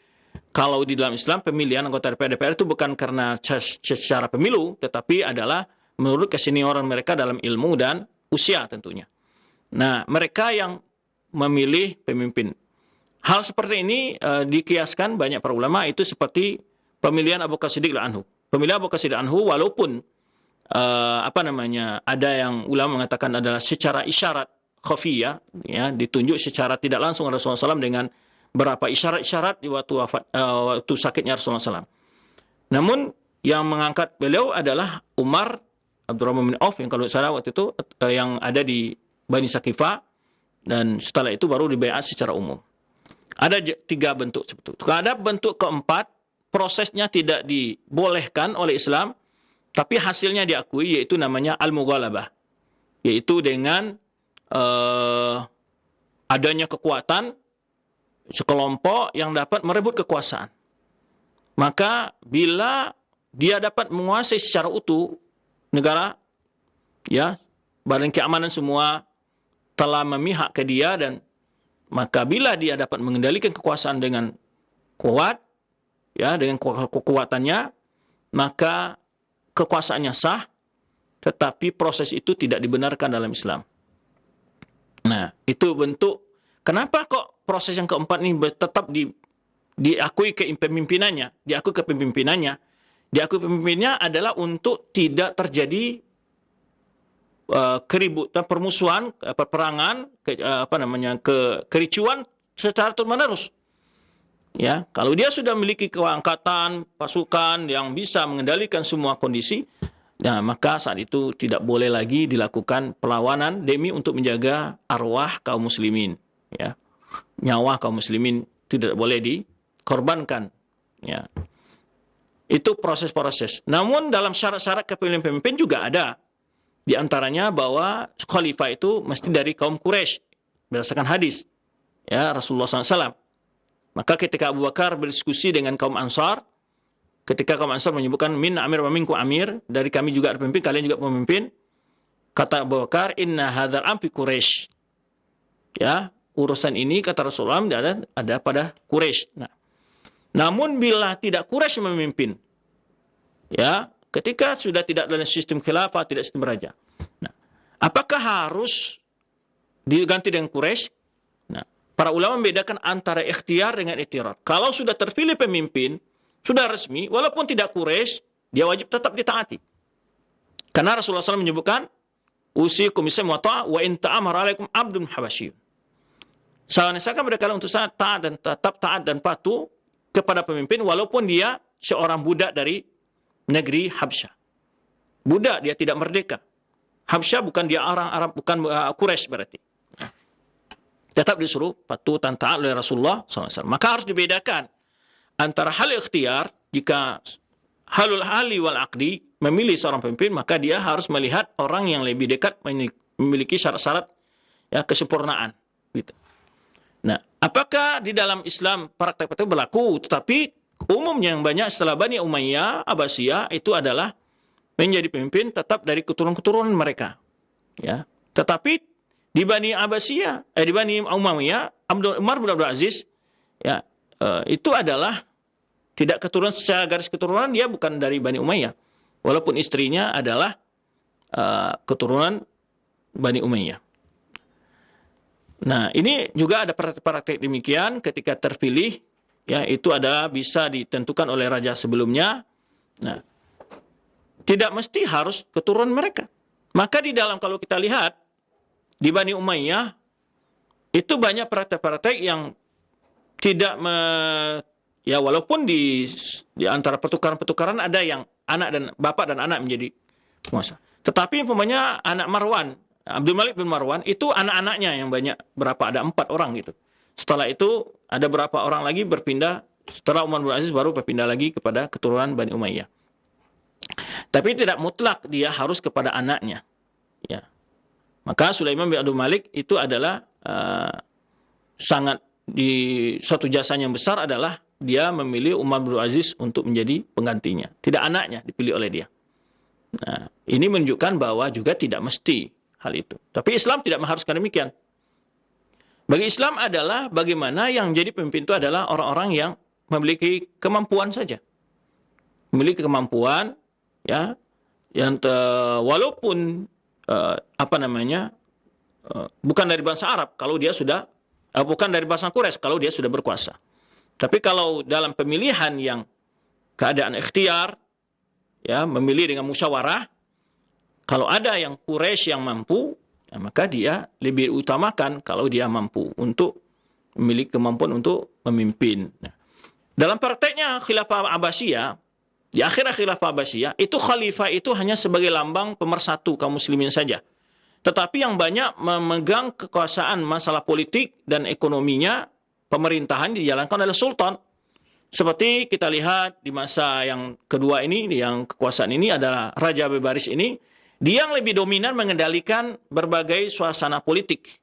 kalau di dalam Islam pemilihan anggota DPR itu bukan karena secara pemilu, tetapi adalah menurut kesenioran mereka dalam ilmu dan usia tentunya. Nah, mereka yang memilih pemimpin. Hal seperti ini dikiaskan banyak para ulama, itu seperti pemilihan Abu Bakar Siddiq anhu. Pemilihan Abu Bakar Siddiq anhu walaupun ada yang ulama mengatakan adalah secara isyarat khafiyah, ya, ditunjuk secara tidak langsung Rasulullah SAW dengan berapa isyarat-isyarat di waktu sakitnya Rasulullah SAW. Namun yang mengangkat beliau adalah Umar, Abdurrahman bin Auf yang kalau salah waktu itu yang ada di Bani Saqifah, dan setelah itu baru dibaiat secara umum. Ada 3 bentuk seperti itu. Ada bentuk keempat, prosesnya tidak dibolehkan oleh Islam, tapi hasilnya diakui, yaitu namanya al-mughalabah, yaitu dengan adanya kekuatan sekelompok yang dapat merebut kekuasaan. Maka bila dia dapat menguasai secara utuh negara, ya, badan keamanan semua telah memihak ke dia, dan maka bila dia dapat mengendalikan kekuasaan dengan kuat, ya, dengan kekuatannya, maka kekuasaannya sah, tetapi proses itu tidak dibenarkan dalam Islam. Nah, itu bentuk. Kenapa kok proses yang keempat ini tetap diakui kepemimpinannya? Diakui kepemimpinannya. Diakui pemimpinnya adalah untuk tidak terjadi keributan, permusuhan, peperangan, kericuan secara terus-menerus. Ya, kalau dia sudah memiliki keangkatan pasukan yang bisa mengendalikan semua kondisi, nah, maka saat itu tidak boleh lagi dilakukan perlawanan demi untuk menjaga arwah kaum muslimin, ya. Nyawa kaum muslimin tidak boleh dikorbankan, ya. Itu proses-proses. Namun dalam syarat-syarat kepemimpinan pemimpin juga ada. Di antaranya bahwa khalifah itu mesti dari kaum Quraisy berdasarkan hadis, ya, Rasulullah SAW. Maka ketika Abu Bakar berdiskusi dengan kaum Ansar, ketika kaum Ansar menyebutkan min amir wa minkum amir, dari kami juga ada pemimpin, kalian juga pemimpin, kata Abu Bakar, inna hadzal amri Quraisy. Ya, urusan ini kata Rasulullah ada pada Quraisy. Nah, namun bila tidak Quraisy memimpin, ya, ketika sudah tidak dalam sistem khilafah, tidak sistem raja. Nah, apakah harus diganti dengan Quraisy? Nah, para ulama membedakan antara ikhtiar dengan ikhtiar. Kalau sudah terpilih pemimpin, sudah resmi, walaupun tidak Quraisy, dia wajib tetap ditaati. Karena Rasulullah SAW menyebutkan, usikum bisam wa ta'a wa in ta'amara alaikum abdun habasyiyun. Saya nisahkan pada kalian untuk sangat taat dan tetap taat dan patuh kepada pemimpin, walaupun dia seorang budak dari negeri Habsyah. Budak, dia tidak merdeka. Habsyah bukan dia orang Arab, bukan Quraisy berarti. Tetap disuruh patuh dan taat oleh Rasulullah SAW. Maka harus dibedakan antara hal ikhtiar, jika halul hali wal aqdi, memilih seorang pemimpin, maka dia harus melihat orang yang lebih dekat memiliki syarat-syarat, ya, kesempurnaan. Gitu. Nah, apakah di dalam Islam praktek itu berlaku? Tetapi umumnya yang banyak setelah Bani Umayyah, Abbasiyah itu adalah menjadi pemimpin tetap dari keturunan-keturunan mereka. Ya. Tetapi di Bani Abbasiyah, di Bani Umayyah, Umar bin Abdul Aziz, ya, itu adalah tidak keturunan secara garis keturunan, dia bukan dari Bani Umayyah. Walaupun istrinya adalah keturunan Bani Umayyah. Nah, ini juga ada praktek demikian ketika terpilih, ya, itu ada bisa ditentukan oleh raja sebelumnya. Nah, tidak mesti harus keturunan mereka. Maka di dalam, kalau kita lihat di Bani Umayyah itu banyak praktek-praktek yang tidak ya, walaupun di antara pertukaran-pertukaran ada yang anak dan bapak dan anak menjadi penguasa. Tetapi umpamanya anak Marwan, Abdul Malik bin Marwan, itu anak-anaknya yang banyak, berapa, ada 4 orang gitu. Setelah itu ada berapa orang lagi berpindah, setelah Umar bin Aziz baru berpindah lagi kepada keturunan Bani Umayyah. Tapi tidak mutlak dia harus kepada anaknya. Ya. Maka Sulaiman bin Abdul Malik itu adalah sangat, di suatu jasanya yang besar adalah dia memilih Umar bin Aziz untuk menjadi penggantinya. Tidak anaknya dipilih oleh dia. Nah, ini menunjukkan bahwa juga tidak mesti hal itu. Tapi Islam tidak mengharuskan demikian. Bagi Islam adalah bagaimana yang menjadi pemimpin itu adalah orang-orang yang memiliki kemampuan saja. Memiliki kemampuan, ya, yang walaupun bukan dari bangsa Arab kalau dia sudah, bukan dari bangsa Quraisy kalau dia sudah berkuasa. Tapi kalau dalam pemilihan yang keadaan ikhtiar, ya, memilih dengan musyawarah, kalau ada yang Quraisy yang mampu, ya, maka dia lebih utamakan kalau dia mampu untuk memiliki kemampuan untuk memimpin. Nah, dalam prakteknya Khilafah Abbasiyah, di akhir Khilafah Abbasiyah, itu khalifah itu hanya sebagai lambang pemersatu kaum muslimin saja. Tetapi yang banyak memegang kekuasaan masalah politik dan ekonominya, pemerintahan dijalankan oleh sultan. Seperti kita lihat di masa yang kedua ini, yang kekuasaan ini adalah Raja Bebaris ini, dia yang lebih dominan mengendalikan berbagai suasana politik,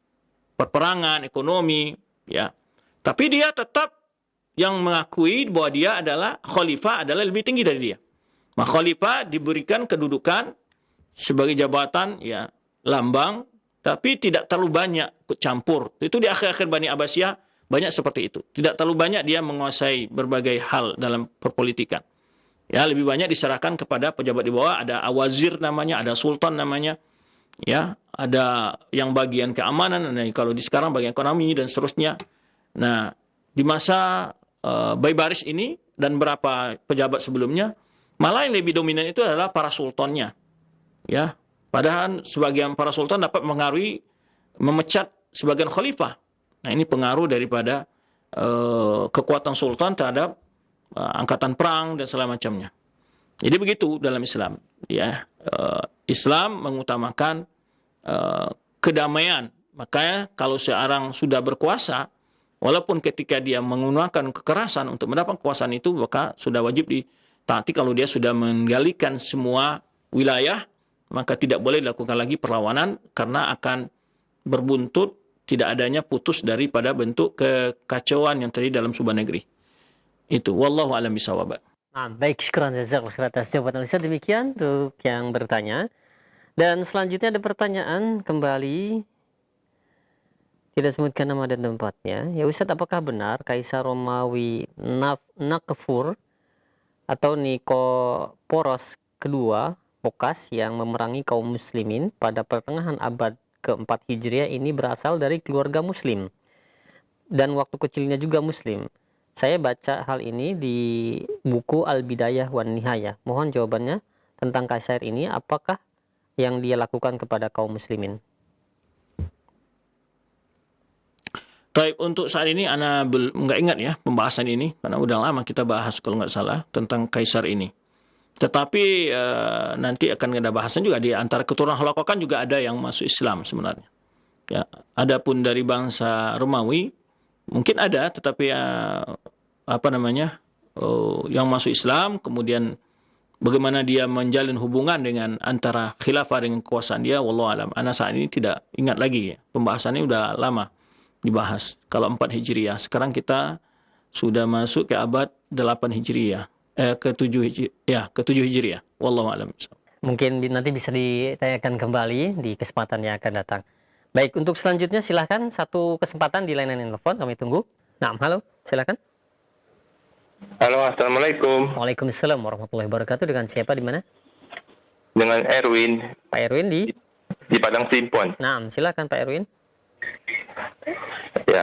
perperangan, ekonomi, ya. Tapi dia tetap yang mengakui bahwa dia adalah khalifah, adalah lebih tinggi dari dia. Maka khalifah diberikan kedudukan sebagai jabatan, ya, lambang, tapi tidak terlalu banyak ikut campur. Itu di akhir-akhir Bani Abbasiyah banyak seperti itu. Tidak terlalu banyak dia menguasai berbagai hal dalam perpolitikan. Ya, lebih banyak diserahkan kepada pejabat di bawah, ada awazir namanya, ada sultan namanya, ya, ada yang bagian keamanan, kalau di sekarang bagian ekonomi dan seterusnya. Nah, di masa Baybaris ini dan beberapa pejabat sebelumnya, malah yang lebih dominan itu adalah para sultannya. Ya, padahal sebagian para sultan dapat mengaruhi, memecat sebagian khalifah. Nah, ini pengaruh daripada kekuatan sultan terhadap angkatan perang dan segala macamnya. Jadi begitu dalam Islam. Ya, Islam mengutamakan kedamaian. Makanya kalau seorang sudah berkuasa, walaupun ketika dia menggunakan kekerasan untuk mendapat kekuasaan itu, maka sudah wajib ditaati. Kalau dia sudah menggalikan semua wilayah, maka tidak boleh dilakukan lagi perlawanan karena akan berbuntut tidak adanya putus daripada bentuk kekacauan yang terjadi dalam sebuah negeri. Itu wallahu a'lam bishawab. Nah, baik, syukran jazakallahu khairan atas jawaban Ustaz. Demikian untuk yang bertanya. Dan selanjutnya ada pertanyaan kembali, tidak sebutkan nama dan tempatnya. Ya Ustaz, apakah benar Kaisar Romawi Nakfur atau Nikoporos kedua Phokas yang memerangi kaum muslimin pada pertengahan abad ke-4 Hijriah ini berasal dari keluarga muslim dan waktu kecilnya juga muslim? Saya baca hal ini di buku Al-Bidayah wan Nihayah. Mohon jawabannya tentang kaisar ini, apakah yang dia lakukan kepada kaum muslimin? Baik, untuk saat ini Ana nggak ingat ya pembahasan ini, karena udah lama kita bahas kalau nggak salah tentang kaisar ini. Tetapi nanti akan ada bahasan juga di antara keturunan Holocaust kan juga ada yang masuk Islam sebenarnya. Ya, adapun dari bangsa Romawi mungkin ada, tetapi yang masuk Islam, kemudian bagaimana dia menjalin hubungan dengan antara khilafah dengan kekuasaan dia, wallahu alam. Ana saat ini tidak ingat lagi ya. Pembahasannya udah lama dibahas. Kalau 4 Hijriah, sekarang kita sudah masuk ke abad 8 Hijriah. Ke-7 Hijriah. Wallahu alam. Mungkin nanti bisa ditanyakan kembali di kesempatan yang akan datang. Baik, untuk selanjutnya silahkan satu kesempatan di layanan telepon, kami tunggu. Nah, halo, silahkan. Halo, Assalamualaikum. Waalaikumsalam warahmatullahi wabarakatuh. Dengan siapa di mana? Dengan Erwin Pak Erwin di Padang Simpon. Nah, silakan Pak Erwin. Ya,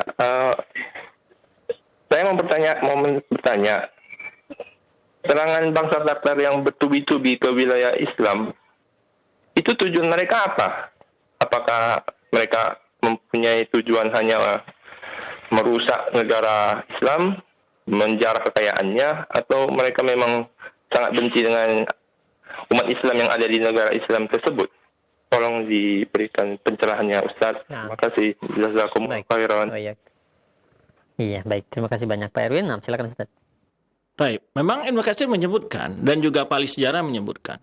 saya mau bertanya, serangan bangsa Tatar yang bertubi-tubi ke wilayah Islam, itu tujuan mereka apa? Apakah mereka mempunyai tujuan hanya merusak negara Islam, menjarah kekayaannya, atau mereka memang sangat benci dengan umat Islam yang ada di negara Islam tersebut? Tolong diberikan pencerahannya, Ustaz. Terima kasih. Jazakumullah khairan. Iya, baik. Terima kasih banyak Pak Erwin. Nah, silakan Ustaz. Baik, memang Ibnu Katsir menyebutkan dan juga ahli sejarah menyebutkan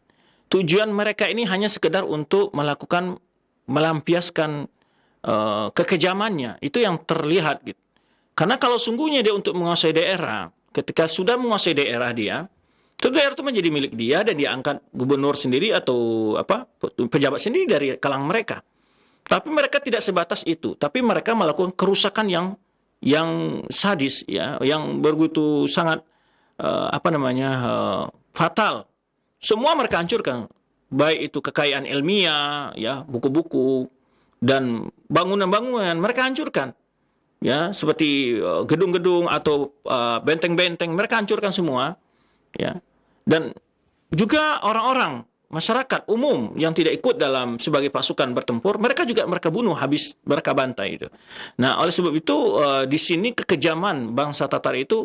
tujuan mereka ini hanya sekedar untuk melampiaskan kekejamannya. Itu yang terlihat gitu. Karena kalau sungguhnya dia untuk menguasai daerah, ketika sudah menguasai daerah dia, itu daerah itu menjadi milik dia dan dia angkat gubernur sendiri atau pejabat sendiri dari kalangan mereka. Tapi mereka tidak sebatas itu, tapi mereka melakukan kerusakan yang sadis ya, yang begitu sangat fatal. Semua mereka hancurkan, baik itu kekayaan ilmiah, ya, buku-buku dan bangunan-bangunan mereka hancurkan. Ya, seperti gedung-gedung atau benteng-benteng mereka hancurkan semua, ya. Dan juga orang-orang masyarakat umum yang tidak ikut dalam sebagai pasukan bertempur, mereka bunuh habis, mereka bantai itu. Nah, oleh sebab itu di sini kekejaman bangsa Tatar itu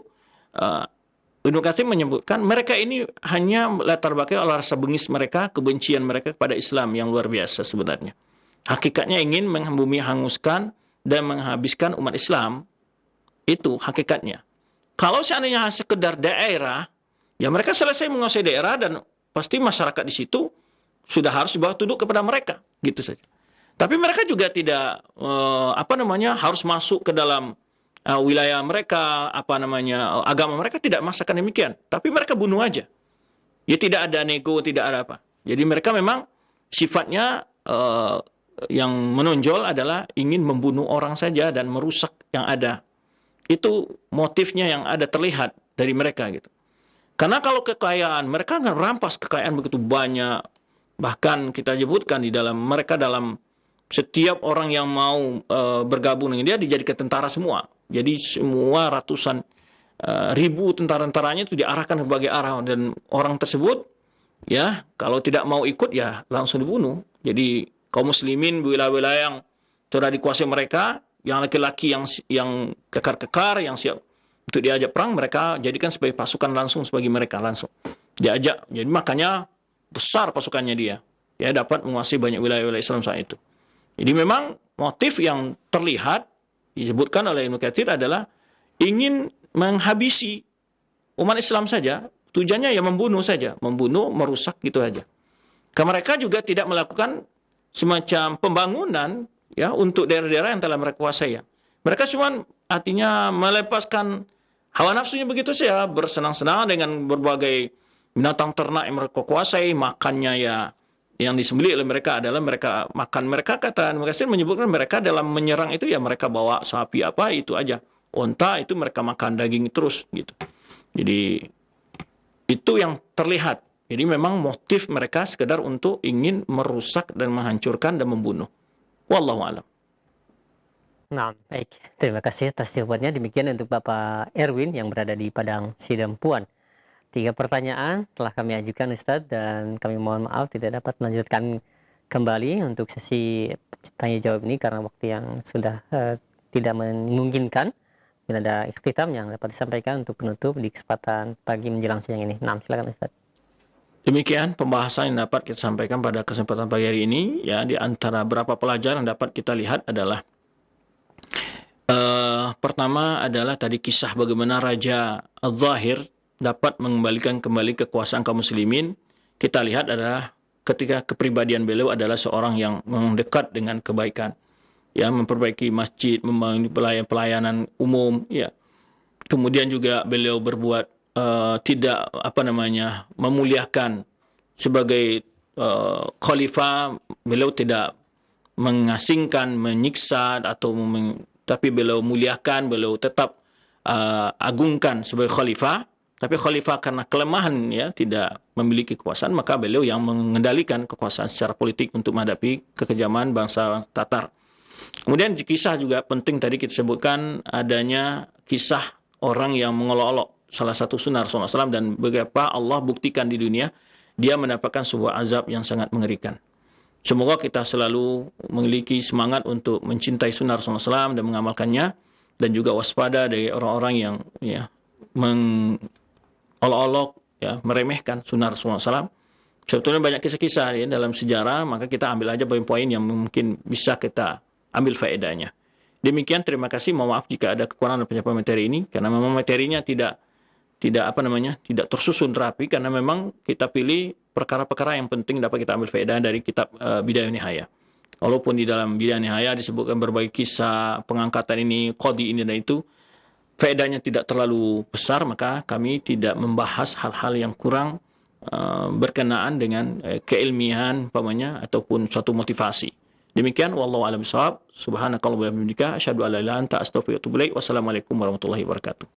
Ibnu Katsir menyebutkan mereka ini hanya latar belakang oleh rasa bengis mereka, kebencian mereka kepada Islam yang luar biasa sebenarnya. Hakikatnya ingin membumi hanguskan dan menghabiskan umat Islam. Itu hakikatnya. Kalau seandainya sekedar daerah, ya mereka selesai menguasai daerah dan pasti masyarakat di situ sudah harus dibawa tunduk kepada mereka, gitu saja. Tapi mereka juga tidak harus masuk ke dalam wilayah mereka, agama mereka tidak masakan demikian. Tapi mereka bunuh aja. Ya tidak ada nego, tidak ada apa. Jadi mereka memang sifatnya yang menonjol adalah ingin membunuh orang saja dan merusak yang ada. Itu motifnya yang ada terlihat dari mereka gitu. Karena kalau kekayaan, mereka akan rampas kekayaan begitu banyak. Bahkan kita sebutkan dalam setiap orang yang mau bergabung dengan dia dijadikan tentara semua. Jadi semua ratusan ribu tentara-tentaranya itu diarahkan ke berbagai arah dan orang tersebut ya kalau tidak mau ikut ya langsung dibunuh. Jadi kaum muslimin wilayah-wilayah yang sudah dikuasai mereka, yang laki-laki yang kekar-kekar yang siap untuk diajak perang mereka jadikan sebagai pasukan langsung sebagai mereka langsung diajak. Jadi makanya besar pasukannya dia. Ya dapat menguasai banyak wilayah-wilayah Islam saat itu. Jadi memang motif yang terlihat disebutkan oleh Ibnu Katsir adalah ingin menghabisi umat Islam saja, tujuannya ya membunuh saja, membunuh, merusak gitu aja. Mereka juga tidak melakukan semacam pembangunan ya untuk daerah-daerah yang telah mereka kuasai ya. Mereka cuma artinya melepaskan hawa nafsunya begitu saja, bersenang-senang dengan berbagai binatang ternak yang mereka kuasai, makannya ya yang disembelih oleh mereka adalah mereka makan. Mereka kata Katsir menyebutkan mereka dalam menyerang itu ya mereka bawa sapi apa itu aja, onta itu mereka makan daging terus gitu. Jadi itu yang terlihat. Jadi memang motif mereka sekedar untuk ingin merusak dan menghancurkan dan membunuh. Wallahu a'lam. Nah, baik. Terima kasih atas jawabannya. Demikian untuk Bapak Erwin yang berada di Padang Sidempuan. 3 pertanyaan telah kami ajukan Ustadz dan kami mohon maaf tidak dapat melanjutkan kembali untuk sesi tanya jawab ini karena waktu yang sudah tidak memungkinkan. Mungkin ada ikhtitam yang dapat disampaikan untuk penutup di kesempatan pagi menjelang siang ini. Nah, silakan Ustadz. Demikian pembahasan yang dapat kita sampaikan pada kesempatan pagi hari ini. Ya, di antara beberapa pelajaran yang dapat kita lihat adalah pertama adalah tadi kisah bagaimana Raja Al-Zahir dapat mengembalikan kembali kekuasaan kaum muslimin. Kita lihat adalah ketika kepribadian beliau adalah seorang yang mendekat dengan kebaikan. Ya, memperbaiki masjid, membangun pelayanan umum, ya. Kemudian juga beliau berbuat tidak memuliakan sebagai khalifah, beliau tidak mengasingkan, menyiksa atau tapi beliau muliakan, beliau tetap agungkan sebagai khalifah. Tapi khalifah karena kelemahan ya tidak memiliki kekuasaan, maka beliau yang mengendalikan kekuasaan secara politik untuk menghadapi kekejaman bangsa Tatar. Kemudian kisah juga penting tadi kita sebutkan adanya kisah orang yang mengolok-olok salah satu sunnah Rasulullah SAW dan beberapa Allah buktikan di dunia dia mendapatkan sebuah azab yang sangat mengerikan. Semoga kita selalu memiliki semangat untuk mencintai sunnah Rasulullah SAW dan mengamalkannya, dan juga waspada dari orang-orang yang ya olok-olok ya meremehkan sunnah Rasulullah SAW. Sebetulnya banyak kisah-kisah ya dalam sejarah, maka kita ambil aja poin-poin yang mungkin bisa kita ambil faedahnya. Demikian, terima kasih. Mohon maaf jika ada kekurangan dalam penyampaian materi ini, karena memang materinya tidak tersusun rapi, karena memang kita pilih perkara-perkara yang penting dapat kita ambil faedah dari kitab Bidayah Nihayah. Walaupun di dalam Bidayah Nihayah disebutkan berbagai kisah pengangkatan ini, qadi ini dan itu, faedahnya tidak terlalu besar, maka kami tidak membahas hal-hal yang kurang berkenaan dengan keilmian umpamanya ataupun suatu motivasi. Demikian, wallahu a'lam bishawab. Subhanakallahumma wa bihamdika asyhadu an la ilaha illa anta astaghfiruka wa atubu ilaik. Wassalamualaikum warahmatullahi wabarakatuh.